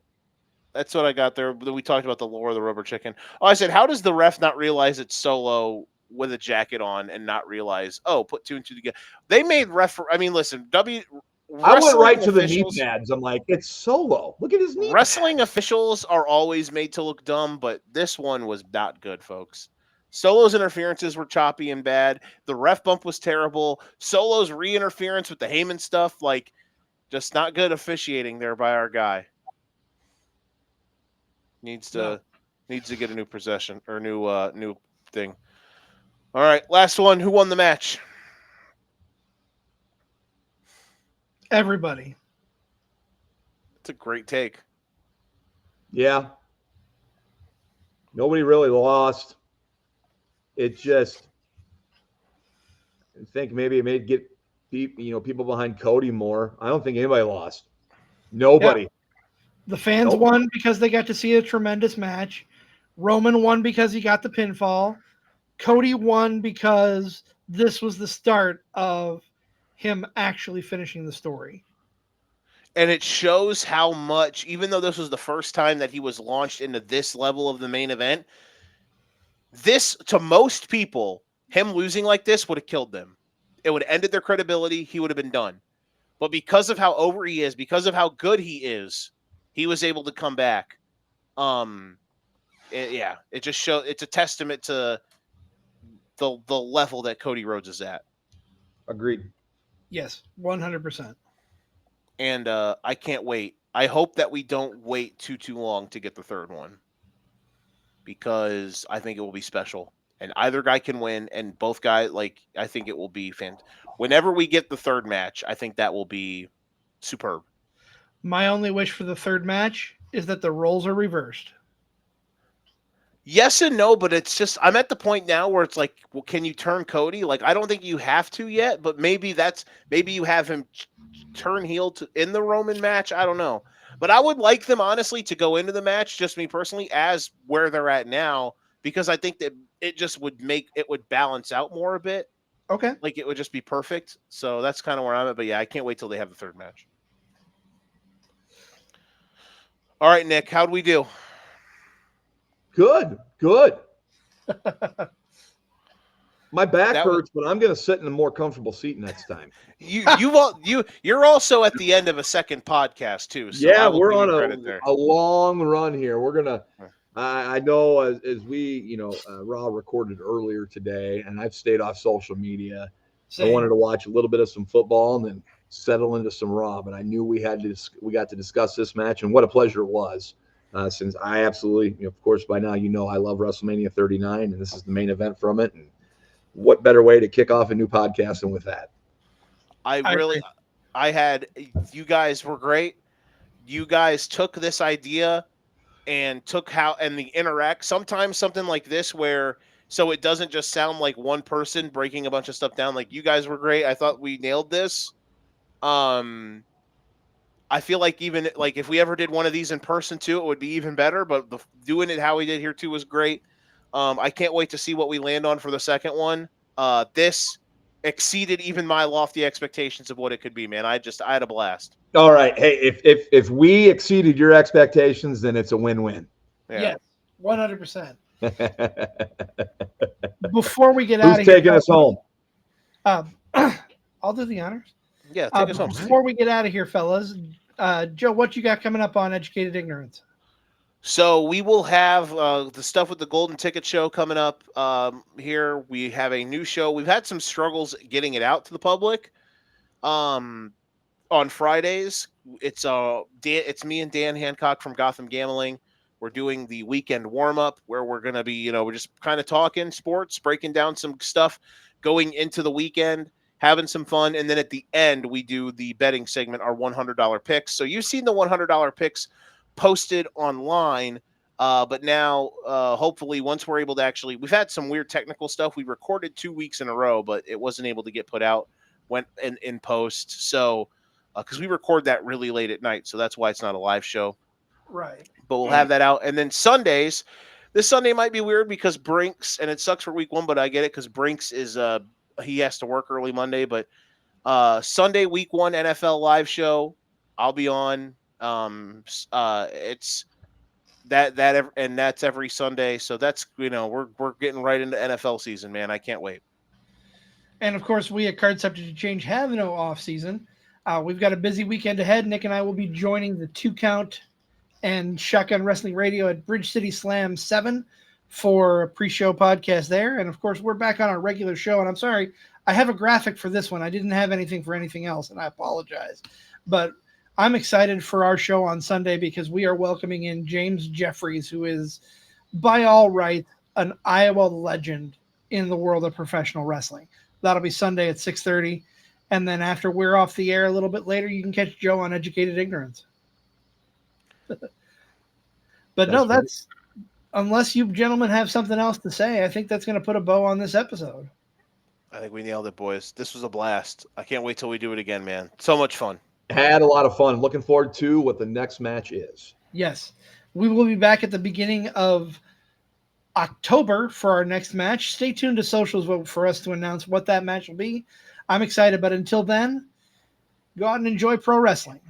That's what I got there. We talked about the lore of the rubber chicken. Oh, I said, how does the ref not realize it's Solo with a jacket on and not realize, put two and two together? They made I mean, listen, I went right to the knee pads. I'm like, it's Solo. Look at his knee Wrestling pads. officials are always made to look dumb, but this one was not good, folks. Solo's interferences were choppy and bad. The ref bump was terrible. Solo's re-interference with the Heyman stuff, like, just not good officiating there by our guy. Needs to get a new possession or new thing. All right, last one. Who won the match? Everybody. It's a great take. Yeah. Nobody really lost. It just, I think maybe it made get people behind Cody more. I don't think anybody lost. Nobody. Yeah. The fans won because they got to see a tremendous match. Roman won because he got the pinfall. Cody won because this was the start of him actually finishing the story. And it shows how much, even though this was the first time that he was launched into this level of the main event, this, to most people, him losing like this would have killed them. It would have ended their credibility. He would have been done. But because of how over he is, because of how good he is, he was able to come back. It just shows. It's a testament to the level that Cody Rhodes is at. Agreed. Yes, 100%. And I can't wait. I hope that we don't wait too long to get the third one, because I think it will be special. And either guy can win, and both guys, I think it will be fantastic. Whenever we get the third match, I think that will be superb. My only wish for the third match is that the roles are reversed. Yes and no, but it's just, I'm at the point now where it's like, well, can you turn Cody? Like, I don't think you have to yet, but maybe you have him turn heel in the Roman match. I don't know. But I would like them, honestly, to go into the match, just me personally, as where they're at now, because I think that it just would balance out more a bit. Okay. Like, it would just be perfect. So that's kind of where I'm at. But yeah, I can't wait till they have the third match. All right, Nick, how'd we do? Good. My back hurts, but I'm going to sit in a more comfortable seat next time. You're also at the end of a second podcast too. So yeah, we're on a long run here. We're gonna. I know as we Raw recorded earlier today, and I've stayed off social media. Same. I wanted to watch a little bit of some football and then settle into some Raw, but I knew we got to discuss this match, and what a pleasure it was. Since I absolutely, of course, by now I love WrestleMania 39, and this is the main event from it. And what better way to kick off a new podcast than with that? You guys were great. You guys took this idea and sometimes something like this so it doesn't just sound like one person breaking a bunch of stuff down. Like, you guys were great. I thought we nailed this. I feel like even like if we ever did one of these in person too, it would be even better. But doing it how we did here too was great. I can't wait to see what we land on for the second one. This exceeded even my lofty expectations of what it could be, man. I had a blast. All right. Hey, if we exceeded your expectations, then it's a win-win. Yeah. Yes, 100%. Before we get out of here, who's taking us home? I'll do the honors. Yeah, take us home. Before we get out of here, fellas, Joe, what you got coming up on Educated Ignorance? So we will have the stuff with the Golden Ticket Show coming up here. We have a new show. We've had some struggles getting it out to the public. On Fridays, it's me and Dan Hancock from Gotham Gambling. We're doing the weekend warm up where we're gonna be, we're just kind of talking sports, breaking down some stuff, going into the weekend, having some fun, and then at the end we do the betting segment, our $100 picks. So you've seen the $100 picks posted online, but now hopefully once we're able to actually, we've had some weird technical stuff. We recorded 2 weeks in a row, but it wasn't able to get put out went in post. So because we record that really late at night, so that's why it's not a live show. Right. But we'll have that out. And then Sundays, this Sunday might be weird because Brinks, and it sucks for week 1, but I get it because Brinks is he has to work early Monday. But Sunday, week 1 NFL live show, I'll be on. It's and that's every Sunday. So that's we're getting right into NFL season, man. I can't wait. And of course, we at Card Subject to Change have no off season. We've got a busy weekend ahead. Nick and I will be joining the 2 Count and Shotgun Wrestling Radio at Bridge City Slam 7 for a pre-show podcast there. And of course, we're back on our regular show. And I'm sorry, I have a graphic for this one. I didn't have anything for anything else, and I apologize. But I'm excited for our show on Sunday because we are welcoming in James Jeffries, who is, by all rights, an Iowa legend in the world of professional wrestling. That'll be Sunday at 6:30. And then after we're off the air a little bit later, you can catch Joe on Educated Ignorance. But that's unless you gentlemen have something else to say, I think that's going to put a bow on this episode. I think we nailed it, boys. This was a blast. I can't wait till we do it again, man. So much fun. Had a lot of fun. Looking forward to what the next match is. Yes. We will be back at the beginning of October for our next match. Stay tuned to socials for us to announce what that match will be. I'm excited, but until then, go out and enjoy pro wrestling.